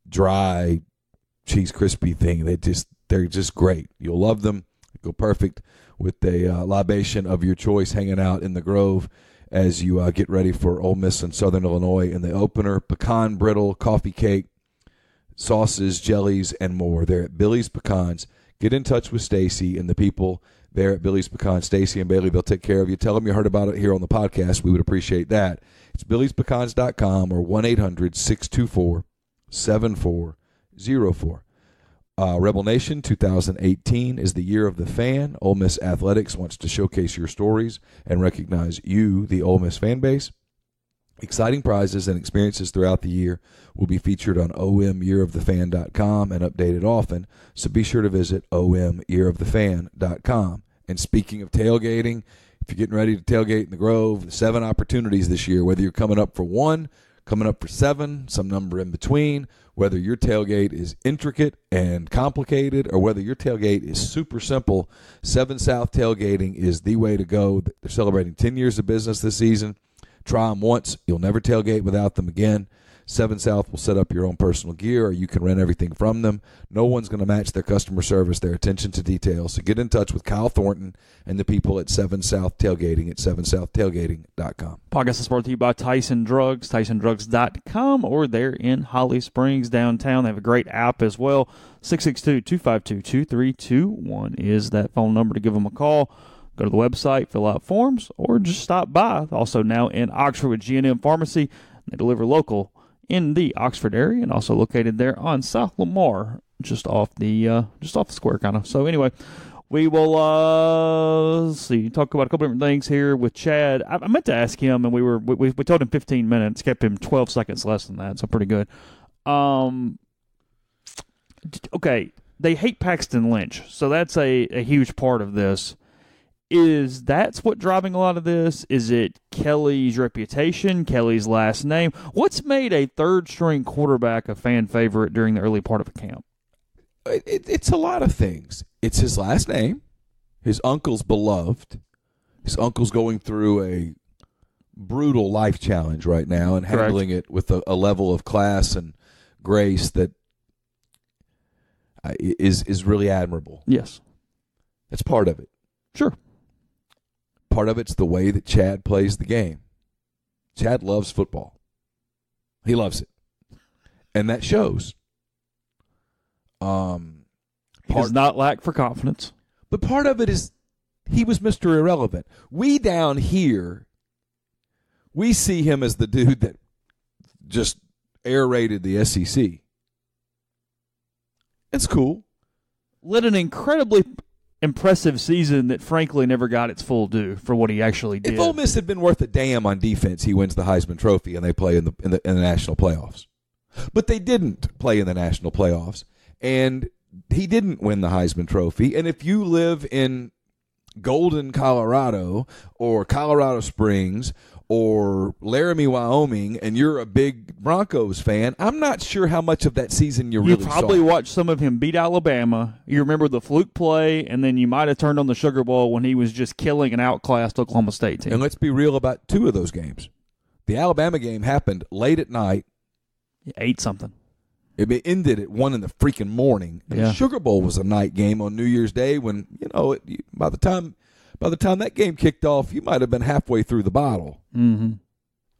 dry Cheese Krispie thing. They're just great. You'll love them. They go perfect with a libation of your choice hanging out in the Grove as you get ready for Ole Miss and Southern Illinois in the opener. Pecan brittle, coffee cake, sauces, jellies, and more. They're at Billy's Pecans. Get in touch with Stacy and the people there at Billy's Pecans. Stacy and Bailey, they'll take care of you. Tell them you heard about it here on the podcast. We would appreciate that. It's Billy'sPecans.com or 1-800-624-7404. Rebel Nation 2018 is the year of the fan. Ole Miss Athletics wants to showcase your stories and recognize you, the Ole Miss fan base. Exciting prizes and experiences throughout the year will be featured on omyearofthefan.com and updated often, so be sure to visit omyearofthefan.com. And speaking of tailgating, if you're getting ready to tailgate in the Grove, 7 opportunities this year, whether you're coming up for 1, coming up for 7, some number in between, whether your tailgate is intricate and complicated or whether your tailgate is super simple, 7 South Tailgating is the way to go. They're celebrating 10 years of business this season. Try them once. You'll never tailgate without them again. 7 South will set up your own personal gear, or you can rent everything from them. No one's going to match their customer service, their attention to detail. So get in touch with Kyle Thornton and the people at 7 South Tailgating at 7southtailgating.com. Podcast is brought to you by Tyson Drugs, TysonDrugs.com, or they're in Holly Springs downtown. They have a great app as well. 662-252-2321 is that phone number to give them a call. Go to the website, fill out forms, or just stop by. Also now in Oxford with G&M Pharmacy. They deliver local in the Oxford area and also located there on South Lamar, just off the square kind of. So anyway, we will talk about a couple different things here with Chad. I meant to ask him, and we told him 15 minutes, kept him 12 seconds less than that, so pretty good. Okay, they hate Paxton Lynch, so that's a huge part of this. That's what driving a lot of this? Is it Kelly's reputation, Kelly's last name? What's made a third-string quarterback a fan favorite during the early part of a camp? It's a lot of things. It's his last name. His uncle's beloved. His uncle's going through a brutal life challenge right now and handling it with a level of class and grace that is really admirable. Yes. That's part of it. Sure. part of it's the way that Chad plays the game. Chad loves football. He loves it. And that shows. He does not lack for confidence. But part of it is he was Mr. Irrelevant. We down here, we see him as the dude that just air raided the SEC. It's cool. Led an incredibly impressive season that frankly never got its full due for what he actually did. If Ole Miss had been worth a damn on defense, he wins the Heisman Trophy and they play in the national playoffs. But they didn't play in the national playoffs, and he didn't win the Heisman Trophy. And if you live in Golden, Colorado, or Colorado Springs, or Laramie, Wyoming, and you're a big Broncos fan, I'm not sure how much of that season you really saw. You probably watched some of him beat Alabama. You remember the fluke play, and then you might have turned on the Sugar Bowl when he was just killing an outclassed Oklahoma State team. And let's be real about two of those games. The Alabama game happened late at night. 8-something. It ended at 1 in the freaking morning. And Yeah. the Sugar Bowl was a night game on New Year's Day when, by the time that game kicked off, you might have been halfway through the bottle. Mm-hmm.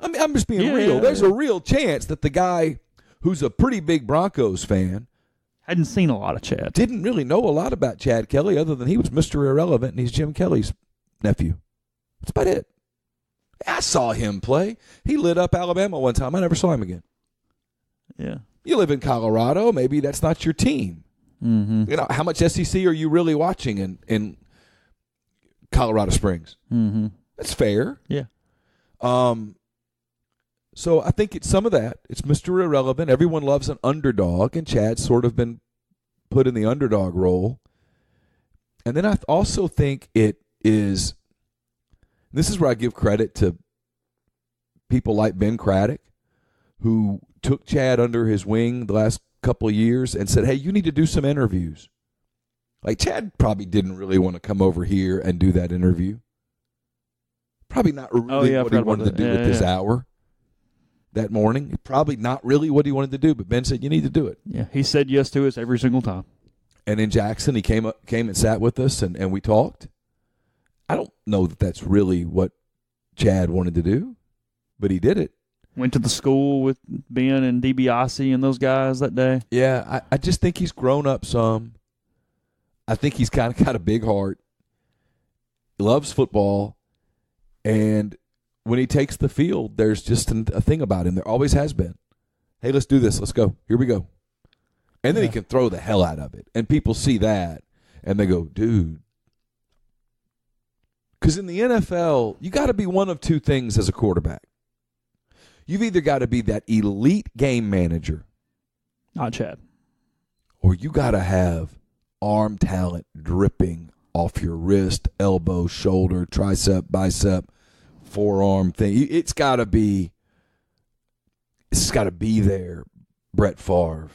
I mean, I'm just being real. There's a real chance that the guy who's a pretty big Broncos fan Hadn't seen a lot of Chad. didn't really know a lot about Chad Kelly other than he was Mr. Irrelevant and he's Jim Kelly's nephew. That's about it. I saw him play. He lit up Alabama one time. I never saw him again. Yeah. You live in Colorado. Maybe that's not your team. Mm-hmm. How much SEC are you really watching in Colorado Springs? Mm-hmm. That's fair. Yeah. So I think it's some of that. It's Mr. Irrelevant. Everyone loves an underdog, and Chad's sort of been put in the underdog role. And then I also think it is – this is where I give credit to people like Ben Craddock, who took Chad under his wing the last couple of years and said, hey, you need to do some interviews. Like, Chad probably didn't really want to come over here and do that interview. Probably not really what he wanted to do at this hour that morning. Probably not really what he wanted to do, but Ben said, you need to do it. Yeah, he said yes to us every single time. And in Jackson, he came and sat with us, and we talked. I don't know that that's really what Chad wanted to do, but he did it. Went to the school with Ben and DiBiase and those guys that day. Yeah, I just think he's grown up some. I think he's kind of got a big heart. He loves football. And when he takes the field, there's just a thing about him. There always has been. Hey, let's do this. Let's go. Here we go. And then he can throw the hell out of it. And people see that, and they go, dude. Because in the NFL, you got to be one of two things as a quarterback. You've either got to be that elite game manager. Not Chad. Or you got to have arm talent dripping off your wrist, elbow, shoulder, tricep, bicep, forearm thing. It's got to be there. Brett Favre,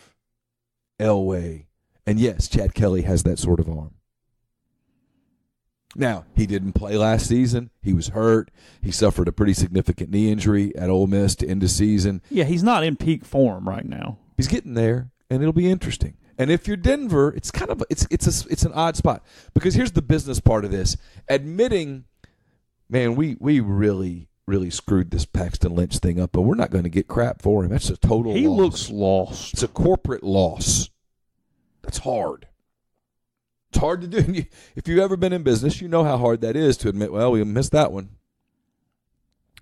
Elway. And yes, Chad Kelly has that sort of arm. Now, he didn't play last season. He was hurt. He suffered a pretty significant knee injury at Ole Miss to end the season. Yeah, he's not in peak form right now. He's getting there, and it'll be interesting. And if you're Denver, it's kind of it's an odd spot because here's the business part of this. Admitting, man, we really screwed this Paxton Lynch thing up, but we're not going to get crap for him. That's a total loss. He looks lost. It's a corporate loss. That's hard. It's hard to do. If you've ever been in business, you know how hard that is to admit, well, we missed that one.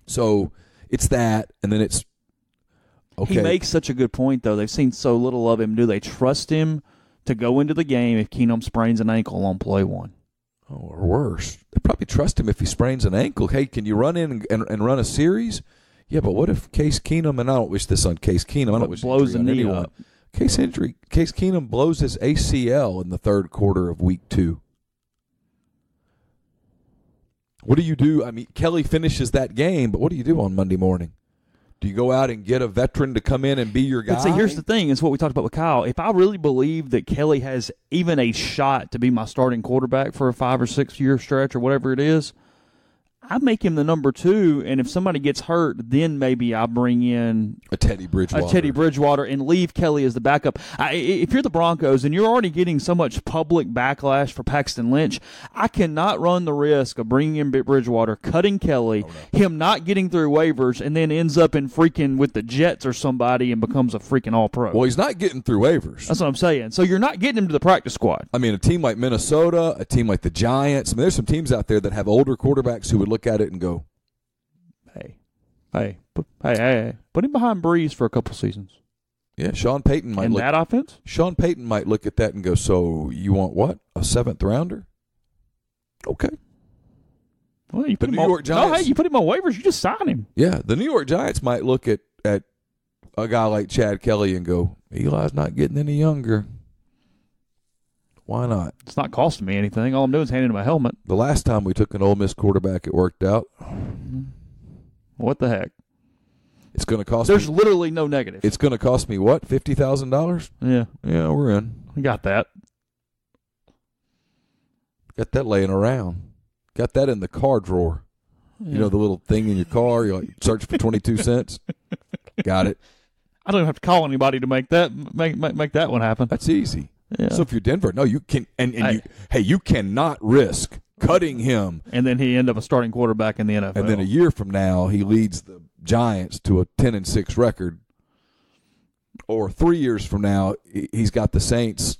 So it's that, and then it's okay. He makes such a good point, though. They've seen so little of him. Do they trust him to go into the game if Keenum sprains an ankle on play one? Oh, or worse. They probably trust him if he sprains an ankle. Hey, can you run in and run a series? Yeah, but what if Case Keenum, and I don't wish this on Case Keenum. I don't wish blows the on knee anyone. up. Case Keenum blows his ACL in the third quarter of week 2. What do you do? I mean, Kelly finishes that game, but what do you do on Monday morning? Do you go out and get a veteran to come in and be your guy? But see, here's the thing. It's what we talked about with Kyle. If I really believe that Kelly has even a shot to be my starting quarterback for a 5 or 6 year stretch or whatever it is, I make him the number 2, and if somebody gets hurt, then maybe I bring in a Teddy Bridgewater and leave Kelly as the backup. If you're the Broncos and you're already getting so much public backlash for Paxton Lynch, I cannot run the risk of bringing in Bridgewater, cutting Kelly, him not getting through waivers, and then ends up in freaking with the Jets or somebody and becomes a freaking all-pro. Well, he's not getting through waivers. That's what I'm saying. So you're not getting him to the practice squad. I mean, a team like Minnesota, a team like the Giants, I mean, there's some teams out there that have older quarterbacks who would look at it and go, Hey, put him behind Breeze for a couple seasons. Yeah, Sean Payton might that offense? Sean Payton might look at that and go, so you want what? A 7th rounder? Okay. Well, you put him on waivers, you just sign him. Yeah, the New York Giants might look at a guy like Chad Kelly and go, Eli's not getting any younger. Why not? It's not costing me anything. All I'm doing is handing him a helmet. The last time we took an Ole Miss quarterback, it worked out. What the heck? It's going to cost There's literally no negative. It's going to cost me what? $50,000? Yeah. Yeah, we're in. We got that. Got that laying around. Got that in the car drawer. Yeah. You know the little thing in your car? You're like, search for 22 cents. Got it. I don't have to call anybody to make that one happen. That's easy. Yeah. So if you're Denver, no, you can, you cannot risk cutting him. And then he end up a starting quarterback in the NFL. And then a year from now, he leads the Giants to a 10-6 record. Or 3 years from now, he's got the Saints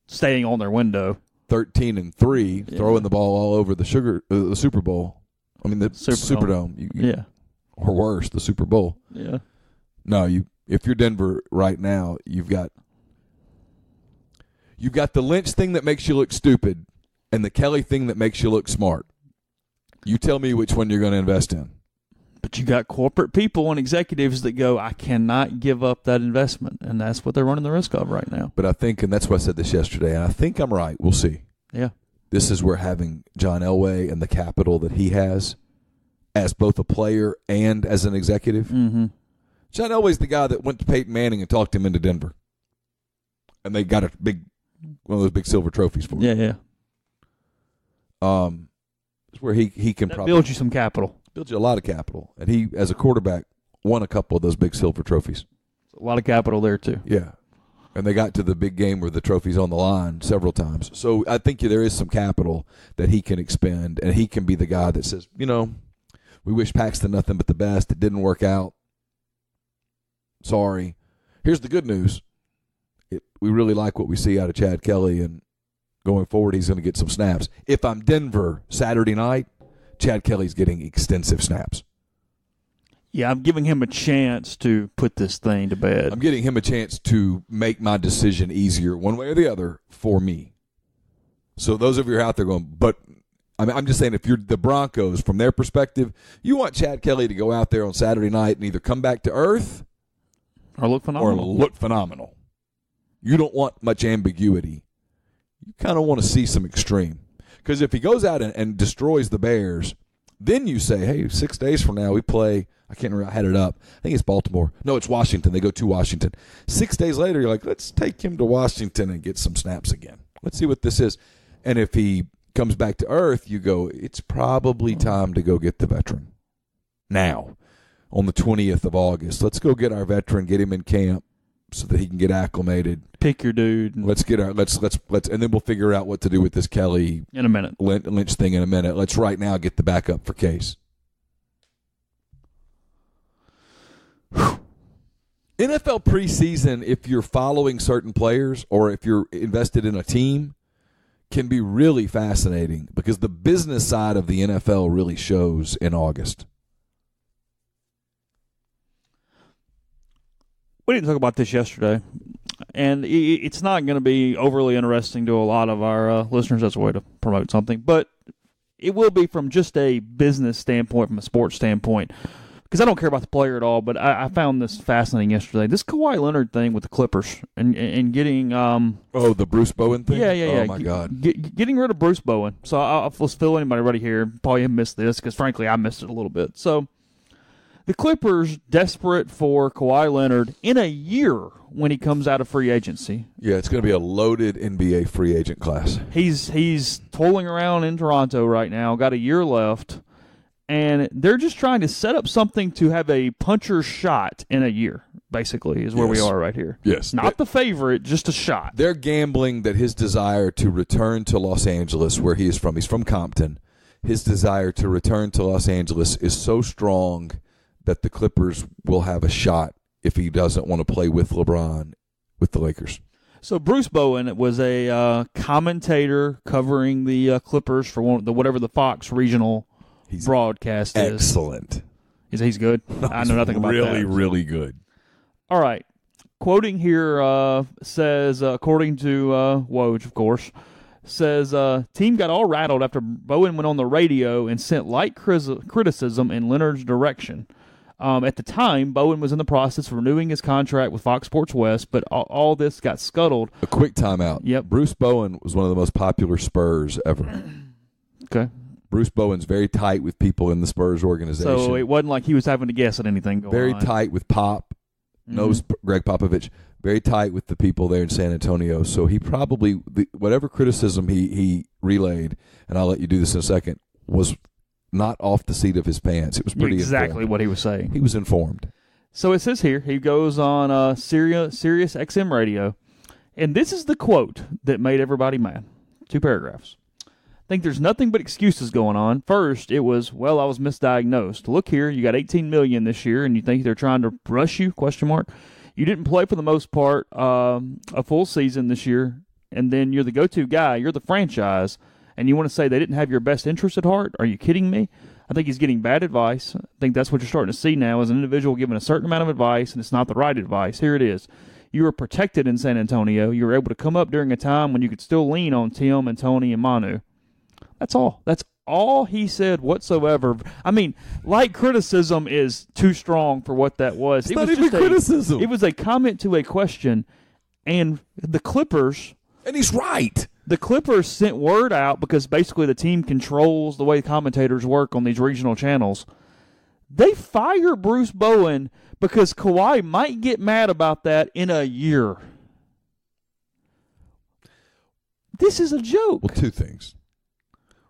staying on their window, 13-3, throwing the ball all over the Super Bowl. I mean the Superdome. Or worse, the Super Bowl. Yeah. No, if you're Denver right now, you've got the Lynch thing that makes you look stupid and the Kelly thing that makes you look smart. You tell me which one you're going to invest in. But you got corporate people and executives that go, I cannot give up that investment, and that's what they're running the risk of right now. But I think, and that's why I said this yesterday, and I think I'm right. We'll see. Yeah. This is where having John Elway and the capital that he has as both a player and as an executive. Mm-hmm. John Elway's the guy that went to Peyton Manning and talked him into Denver. And they got one of those big silver trophies for him. Yeah. It's where he can that probably build you some capital. Build you a lot of capital. And he, as a quarterback, won a couple of those big silver trophies. A lot of capital there, too. Yeah. And they got to the big game where the trophy's on the line several times. So I think there is some capital that he can expend, and he can be the guy that says, we wish Paxton nothing but the best. It didn't work out. Sorry. Here's the good news. We really like what we see out of Chad Kelly, and going forward, he's going to get some snaps. If I'm Denver Saturday night, Chad Kelly's getting extensive snaps. Yeah, I'm giving him a chance to put this thing to bed. I'm getting him a chance to make my decision easier one way or the other for me. So those of you who are out there going, but I'm just saying if you're the Broncos, from their perspective, you want Chad Kelly to go out there on Saturday night and either come back to earth or look phenomenal. You don't want much ambiguity. You kind of want to see some extreme. Because if he goes out and destroys the Bears, then you say, hey, 6 days from now we play, I can't remember, I had it up. I think it's Baltimore. No, it's Washington. They go to Washington. 6 days later, you're like, let's take him to Washington and get some snaps again. Let's see what this is. And if he comes back to earth, you go, it's probably time to go get the veteran. Now, on the 20th of August, let's go get our veteran, get him in camp so that he can get acclimated. Pick your dude. Let's and then we'll figure out what to do with this Kelly in a minute. Lynch thing in a minute. Let's right now get the backup for Case. Whew. NFL preseason, if you're following certain players or if you're invested in a team, can be really fascinating because the business side of the NFL really shows in August. We didn't talk about this yesterday, and it's not going to be overly interesting to a lot of our listeners. That's a way to promote something, but it will be from just a business standpoint, from a sports standpoint, because I don't care about the player at all, but I found this fascinating yesterday. This Kawhi Leonard thing with the Clippers and getting the Bruce Bowen thing? Yeah. Oh, my God. Getting rid of Bruce Bowen. So let's fill anybody ready here. Probably missed this because, frankly, I missed it a little bit. So the Clippers desperate for Kawhi Leonard in a year when he comes out of free agency. Yeah, it's going to be a loaded NBA free agent class. He's toiling around in Toronto right now, got a year left, and they're just trying to set up something to have a puncher's shot in a year, basically, is where we are right here. Yes. Not the favorite, just a shot. They're gambling that his desire to return to Los Angeles, where he is from, he's from Compton, his desire to return to Los Angeles is so strong that the Clippers will have a shot if he doesn't want to play with LeBron with the Lakers. So Bruce Bowen was a commentator covering the Clippers for whatever the Fox regional broadcast is. Excellent. He's good? I know nothing about that. Really, really good. All right. Quoting here says, according to Woj, of course, says, team got all rattled after Bowen went on the radio and sent light criticism in Leonard's direction. At the time, Bowen was in the process of renewing his contract with Fox Sports West, but all this got scuttled. A quick timeout. Yep. Bruce Bowen was one of the most popular Spurs ever. Okay. Bruce Bowen's very tight with people in the Spurs organization. So it wasn't like he was having to guess at anything going very on. Tight with Pop. Knows Greg Popovich. Very tight with the people there in San Antonio. So he probably, whatever criticism he relayed, and I'll let you do this in a second, was not off the seat of his pants. It was pretty exactly informed. What he was saying. He was informed. So it says here, he goes on Sirius XM radio, and this is the quote that made everybody mad. 2 paragraphs. Think there's nothing but excuses going on. First, it was, well, I was misdiagnosed. Look here, you got $18 million this year, and you think they're trying to rush you? ? You didn't play for the most part a full season this year, and then you're the go-to guy. You're the franchise, and you want to say they didn't have your best interest at heart? Are you kidding me? I think he's getting bad advice. I think that's what you're starting to see now as an individual given a certain amount of advice, and it's not the right advice. Here it is. You were protected in San Antonio. You were able to come up during a time when you could still lean on Tim and Tony and Manu. That's all. That's all he said whatsoever. I mean, light criticism is too strong for what that was. It's not even criticism. It was a comment to a question, and the Clippers... And he's right. The Clippers sent word out because basically the team controls the way commentators work on these regional channels. They fire Bruce Bowen because Kawhi might get mad about that in a year. This is a joke. Well, 2 things.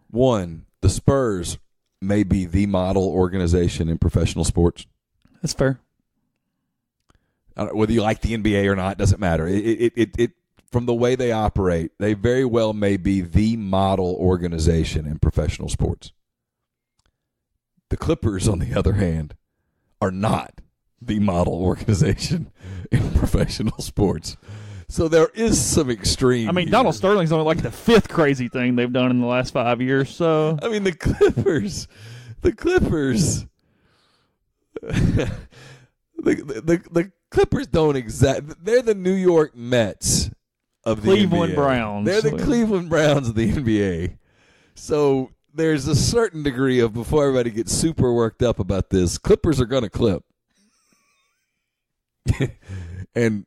One, the Spurs may be the model organization in professional sports. That's fair. Whether you like the NBA or not, doesn't matter. It from the way they operate, they very well may be the model organization in professional sports. The Clippers, on the other hand, are not the model organization in professional sports. So there is some extreme. I mean, here. Donald Sterling's only like the 5th crazy thing they've done in the last 5 years. So I mean, the Clippers, the Clippers don't they're the New York Mets of the Cleveland NBA. Browns. They're the Cleveland Browns of the NBA. So there's a certain degree of, before everybody gets super worked up about this, Clippers are going to clip. And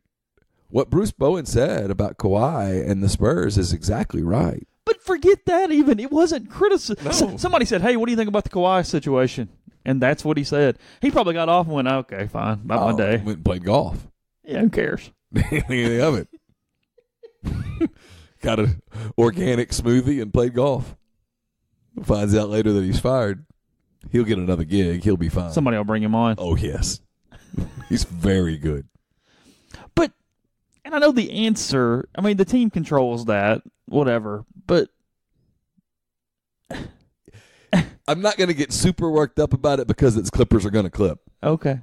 what Bruce Bowen said about Kawhi and the Spurs is exactly right. But forget that even. It wasn't criticism. No. Somebody said, hey, what do you think about the Kawhi situation? And that's what he said. He probably got off and went, okay, fine, about my day. Went and played golf. Yeah, who cares? Anything of it. Got an organic smoothie and played golf. Finds out later that he's fired. He'll get another gig. He'll be fine. Somebody will bring him on. Oh, yes. He's very good. But, and I know the answer, I mean, the team controls that, whatever, but I'm not going to get super worked up about it because its Clippers are going to clip. okay.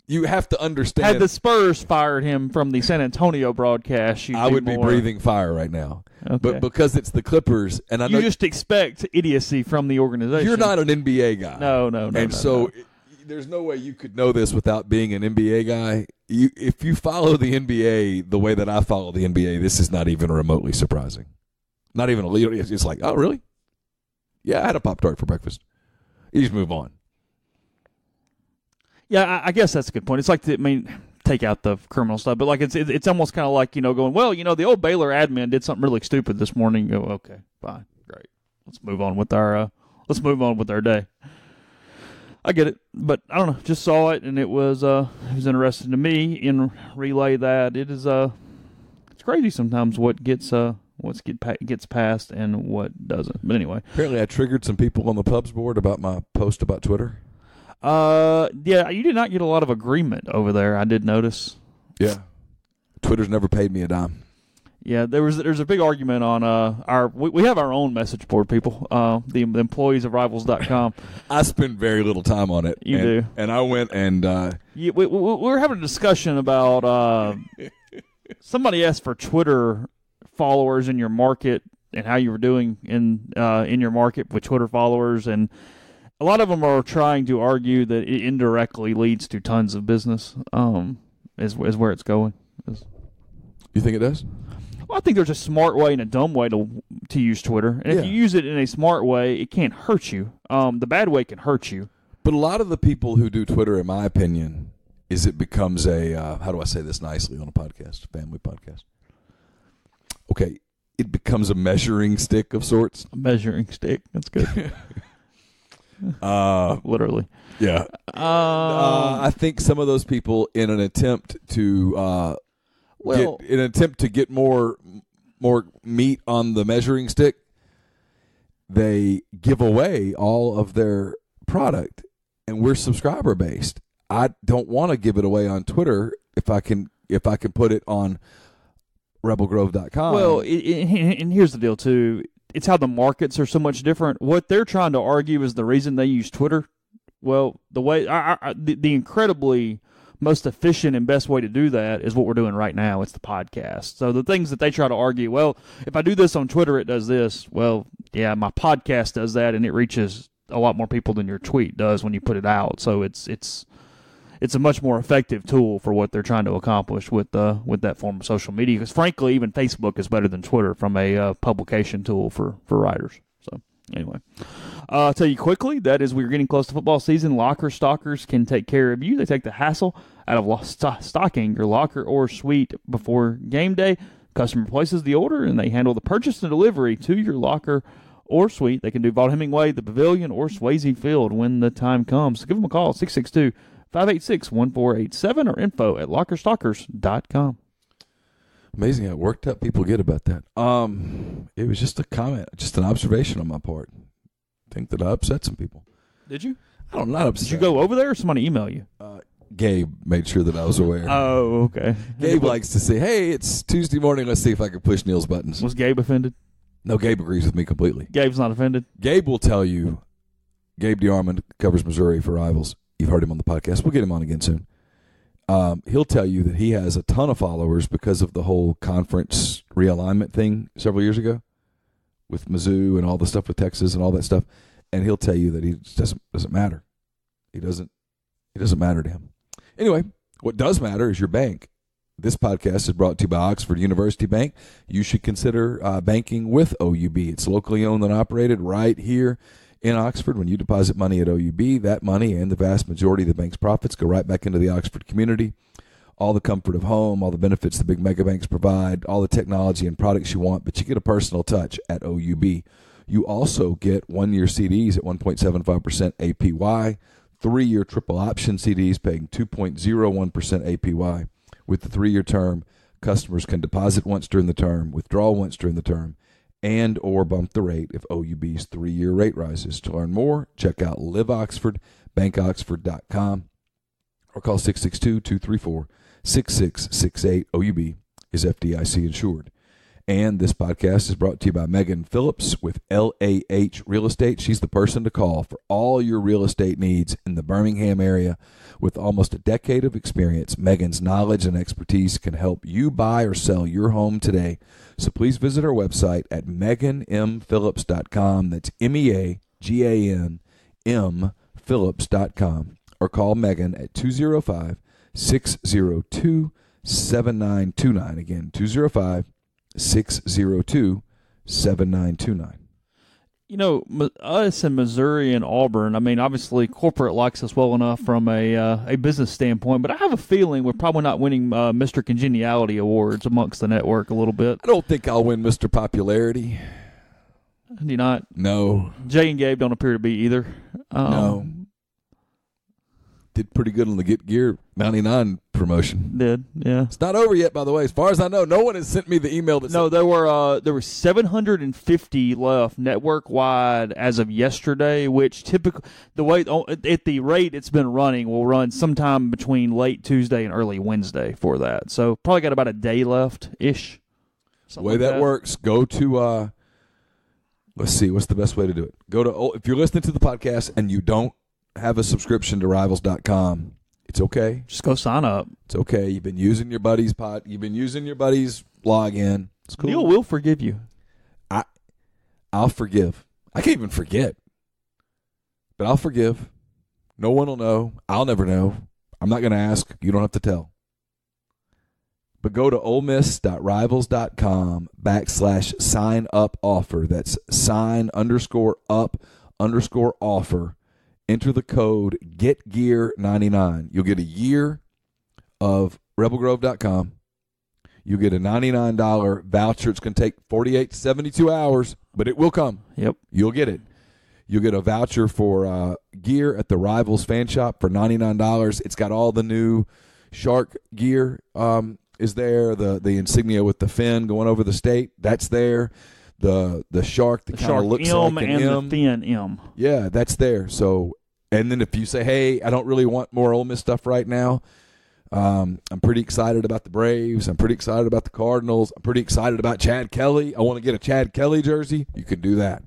You have to understand. Had the Spurs fired him from the San Antonio broadcast, I would be breathing fire right now. Okay. But because it's the Clippers, and I know you just expect idiocy from the organization. you're not an NBA guy. No. And so there's no way you could know this without being an NBA guy. If you follow the NBA the way that I follow the NBA, this is not even remotely surprising. Not even a little. It's like, oh, really? Yeah, I had a Pop-Tart for breakfast. You just move on. Yeah, I guess that's a good point. It's like, take out the criminal stuff, but like it's almost kind of like, going, well, the old Baylor admin did something really stupid this morning. You go, okay, fine, great. Let's move on with our day. I get it, but I don't know. Just saw it, and it was interesting to me in relay that it is it's crazy sometimes what gets what gets passed and what doesn't. But anyway. Apparently I triggered some people on the pubs board about my post about Twitter. Yeah, you did not get a lot of agreement over there, I did notice. Yeah. Twitter's never paid me a dime. Yeah, there's a big argument on we have our own message board, people, the employees of Rivals.com. I spend very little time on it. You do. And I went and we were having a discussion about somebody asked for Twitter followers in your market and how you were doing in your market with Twitter followers, and a lot of them are trying to argue that it indirectly leads to tons of business. Is where it's going. You think it does? Well, I think there's a smart way and a dumb way to use Twitter. And if you use it in a smart way, it can't hurt you. The bad way can hurt you. But a lot of the people who do Twitter, in my opinion, is it becomes a, how do I say this nicely on a podcast, family podcast? Okay, it becomes a measuring stick of sorts. A measuring stick. That's good. Literally. Yeah. I think some of those people, in an attempt to get more meat on the measuring stick, they give away all of their product, and we're subscriber based. I don't want to give it away on Twitter if I can put it on rebelgrove.com. Well, and here's the deal too. It's how the markets are so much different. What they're trying to argue is the reason they use Twitter. Well, the way the incredibly most efficient and best way to do that is what we're doing right now. It's the podcast. So the things that they try to argue, well, if I do this on Twitter, it does this. Well, yeah, my podcast does that, and it reaches a lot more people than your tweet does when you put it out. So it's a much more effective tool for what they're trying to accomplish with that form of social media. Because frankly, even Facebook is better than Twitter from a publication tool for writers. So anyway, I'll tell you quickly, that is, we're getting close to football season. Locker Stockers can take care of you. They take the hassle out of stocking your locker or suite before game day. Customer places the order, and they handle the purchase and delivery to your locker or suite. They can do Vaught Hemingway, the Pavilion, or Swayze Field when the time comes. So give them a call, 662-586-1487, or info@lockerstockers.com. Amazing how worked up people get about that. It was just a comment, just an observation on my part. I think that I upset some people. Did you? I don't know. Not upset. Did you go over there, or somebody email you? Gabe made sure that I was aware. Oh, okay. Gabe likes to say, hey, it's Tuesday morning. Let's see if I can push Neil's buttons. Was Gabe offended? No, Gabe agrees with me completely. Gabe's not offended? Gabe will tell you, Gabe DeArmond covers Missouri for Rivals. You've heard him on the podcast. We'll get him on again soon. He'll tell you that he has a ton of followers because of the whole conference realignment thing several years ago with Mizzou and all the stuff with Texas and all that stuff. And he'll tell you that he doesn't matter. It doesn't matter to him. Anyway, what does matter is your bank. This podcast is brought to you by Oxford University Bank. You should consider banking with OUB. It's locally owned and operated right here in Oxford. When you deposit money at OUB, that money and the vast majority of the bank's profits go right back into the Oxford community. All the comfort of home, all the benefits the big mega banks provide, all the technology and products you want, but you get a personal touch at OUB. You also get 1-year CDs at 1.75% APY, 3-year triple option CDs paying 2.01% APY. With the 3-year term, customers can deposit once during the term, withdraw once during the term, and or bump the rate if OUB's 3-year rate rises. To learn more, check out Live bankoxford.com, or call 662-234-6668. OUB is FDIC insured. And this podcast is brought to you by Megan Phillips with LAH Real Estate. She's the person to call for all your real estate needs in the Birmingham area. With almost a decade of experience, Megan's knowledge and expertise can help you buy or sell your home today. So please visit our website at meganmphillips.com. That's MEAGANM Phillips.com. Or call Megan at 205-602-7929. Again, 205-602-7929. You know, us in Missouri and Auburn, I mean, obviously corporate likes us well enough from a business standpoint, but I have a feeling we're probably not winning Mr. Congeniality awards amongst the network a little bit. I don't think I'll win Mr. Popularity. Do you not? No. Jay and Gabe don't appear to be either. No. did pretty good on the Get Gear 99 promotion. Did, yeah. It's not over yet, by the way. As far as I know, no one has sent me the email that No, there were 750 left network wide as of yesterday, which typically at the rate it's been running will run sometime between late Tuesday and early Wednesday for that. So probably got about a day left ish. The way that works, go to let's see, what's the best way to do it? Go to if you're listening to the podcast and you don't have a subscription to Rivals.com, it's okay. Just go sign up. It's okay. You've been using your buddy's You've been using your buddy's login. It's cool. Neil will forgive you. I'll forgive. I can't even forget, but I'll forgive. No one will know. I'll never know. I'm not going to ask. You don't have to tell. But go to olemiss.rivals.com/sign-up offer. That's sign_up_offer. Enter the code GetGear99. You'll get a year of rebelgrove.com. You'll get a $99 voucher. It's going to take 48 to 72 hours, but it will come. Yep. You'll get it. You'll get a voucher for gear at the Rivals fan shop for $99. It's got all the new Shark gear is there. The insignia with the fin going over the state, that's there. The shark that kind of looks M like an and M. the fin M. Yeah, that's there. So, and then if you say, hey, I don't really want more Ole Miss stuff right now, I'm pretty excited about the Braves. I'm pretty excited about the Cardinals. I'm pretty excited about Chad Kelly. I want to get a Chad Kelly jersey. You can do that.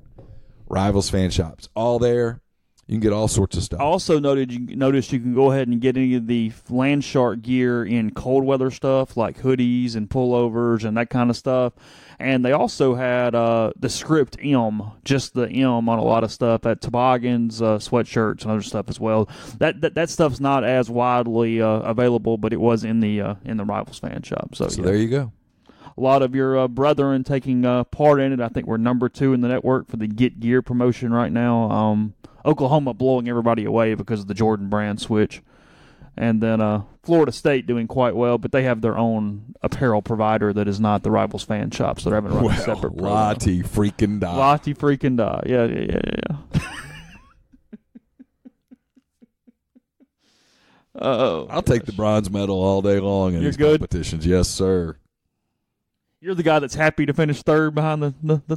Rivals fan shops, all there. You can get all sorts of stuff. I also noticed you can go ahead and get any of the Landshark gear in cold weather stuff like hoodies and pullovers and that kind of stuff. And they also had the script M, just the M on a lot of stuff at toboggans, sweatshirts, and other stuff as well. That stuff's not as widely available, but it was in the Rivals fan shop. So yeah. There you go. A lot of your brethren taking part in it. I think we're number 2 in the network for the Get Gear promotion right now. Oklahoma blowing everybody away because of the Jordan brand switch. And then Florida State doing quite well, but they have their own apparel provider that is not the Rivals fan shop, so they're having to run a separate program. Lottie freaking die. Lottie freaking die. Yeah. I'll take the bronze medal all day long in these competitions. Yes, sir. You're the guy that's happy to finish third behind the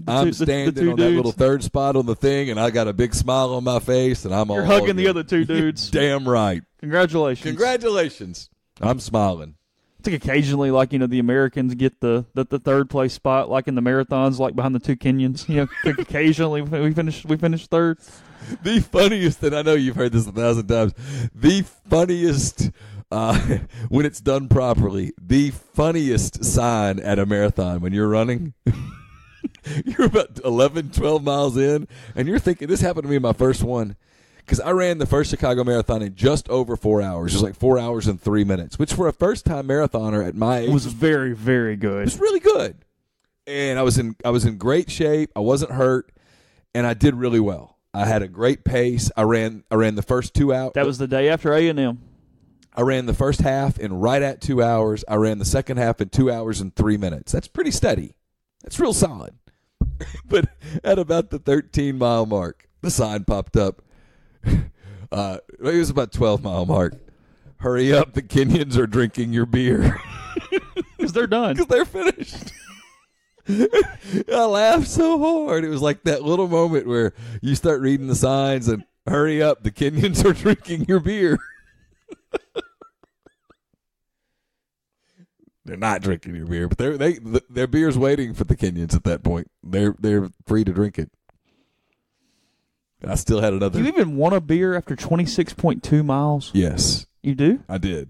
I'm two standing on dudes. that little third spot on the thing, and I got a big smile on my face, and You're hugging the other two dudes. Damn right. Congratulations. I'm smiling. I think occasionally, like, the Americans get the third place spot, like in the marathons, like behind the two Kenyans. Occasionally we finish third. The funniest, and I know you've heard this 1,000 times, the funniest, when it's done properly, the funniest sign at a marathon when you're running, you're about 11, 12 miles in, and you're thinking, this happened to me in my first one, because I ran the first Chicago Marathon in just over 4 hours. It was like 4 hours and 3 minutes, which for a first-time marathoner at my age was very, very good. It was really good. And I was in great shape. I wasn't hurt, and I did really well. I had a great pace. I ran the first 2 hours. That was the day after A&M. I ran the first half in right at 2 hours. I ran the second half in 2 hours and 3 minutes. That's pretty steady. That's real solid. But at about the 13-mile mark, the sign popped up. It was about 12-mile mark. Hurry up, the Kenyans are drinking your beer. Because they're done. Because they're finished. I laughed so hard. It was like that little moment where you start reading the signs and hurry up, the Kenyans are drinking your beer. They're not drinking your beer, but their beer's waiting for the Kenyans at that point. They're free to drink it. I still had another. You even won a beer after 26.2 miles? Yes. You do? I did.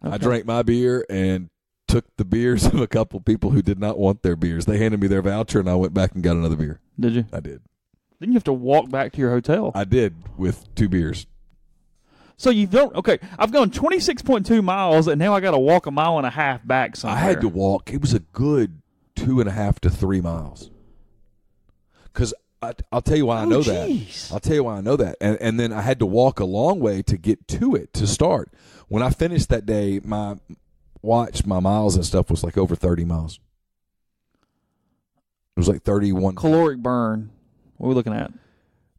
Okay. I drank my beer and took the beers of a couple people who did not want their beers. They handed me their voucher, and I went back and got another beer. Did you? I did. Then you have to walk back to your hotel. I did with 2 beers. So you don't. Okay, I've gone 26.2 miles, and now I got to walk a mile and a half back somewhere. I had to walk. It was a good 2.5 to 3 miles. Because I'll tell you why I know that. I'll tell you why I know that. And then I had to walk a long way to get to it to start. When I finished that day, my miles and stuff was like over 30 miles. It was like 31. Caloric burn. What are we looking at?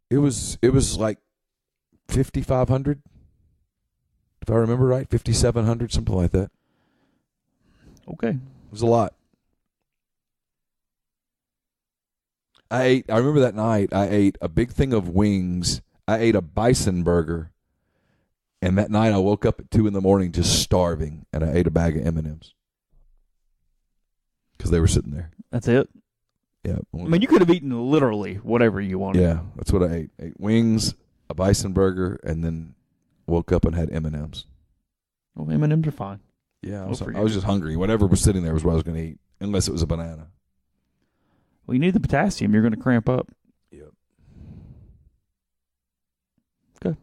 It was like 5,500. if I remember right, 5,700, something like that. Okay. It was a lot. I remember that night I ate a big thing of wings. I ate a bison burger, and that night I woke up at 2 a.m. just starving, and I ate a bag of M&Ms because they were sitting there. That's it? Yeah. I mean, you could have eaten literally whatever you wanted. Yeah, that's what I ate. I ate wings, a bison burger, and then woke up and had M&Ms. Well, M&Ms are fine. Yeah, I was just hungry. Whatever was sitting there was what I was going to eat, unless it was a banana. Well, you need the potassium. You're going to cramp up. Yep. Okay.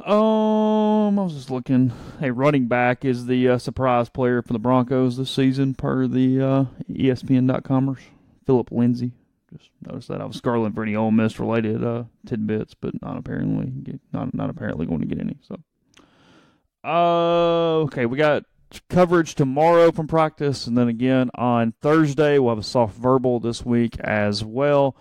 I was just looking. Hey, running back is the surprise player for the Broncos this season, per the ESPN.comers. Philip Lindsay. Just noticed that. I was scrolling for any Ole Miss related tidbits, but not apparently going to get any. So, okay, we got coverage tomorrow from practice, and then again on Thursday we'll have a soft verbal this week as well.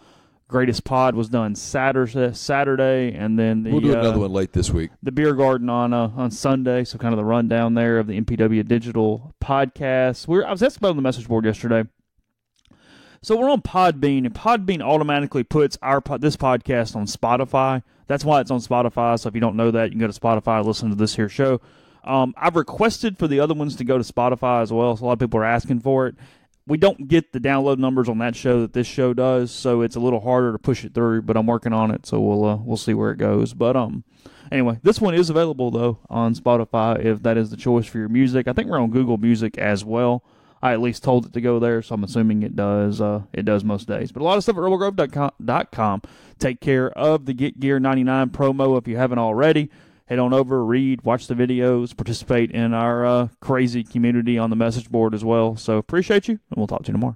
Greatest Pod was done Saturday, and then we'll do another one late this week. The Beer Garden on Sunday, so kind of the rundown there of the MPW Digital podcast. I was asked about it on the message board yesterday. So we're on Podbean, and Podbean automatically puts this podcast on Spotify. That's why it's on Spotify, so if you don't know that, you can go to Spotify and listen to this here show. I've requested for the other ones to go to Spotify as well, so a lot of people are asking for it. We don't get the download numbers on that show that this show does, so it's a little harder to push it through, but I'm working on it, so we'll see where it goes. But anyway, this one is available, though, on Spotify if that is the choice for your music. I think we're on Google Music as well. I at least told it to go there, so I'm assuming it does. It does most days. But a lot of stuff at rebelgrove.com. Take care of the Get Gear 99 promo if you haven't already. Head on over, read, watch the videos, participate in our crazy community on the message board as well. So appreciate you, and we'll talk to you tomorrow.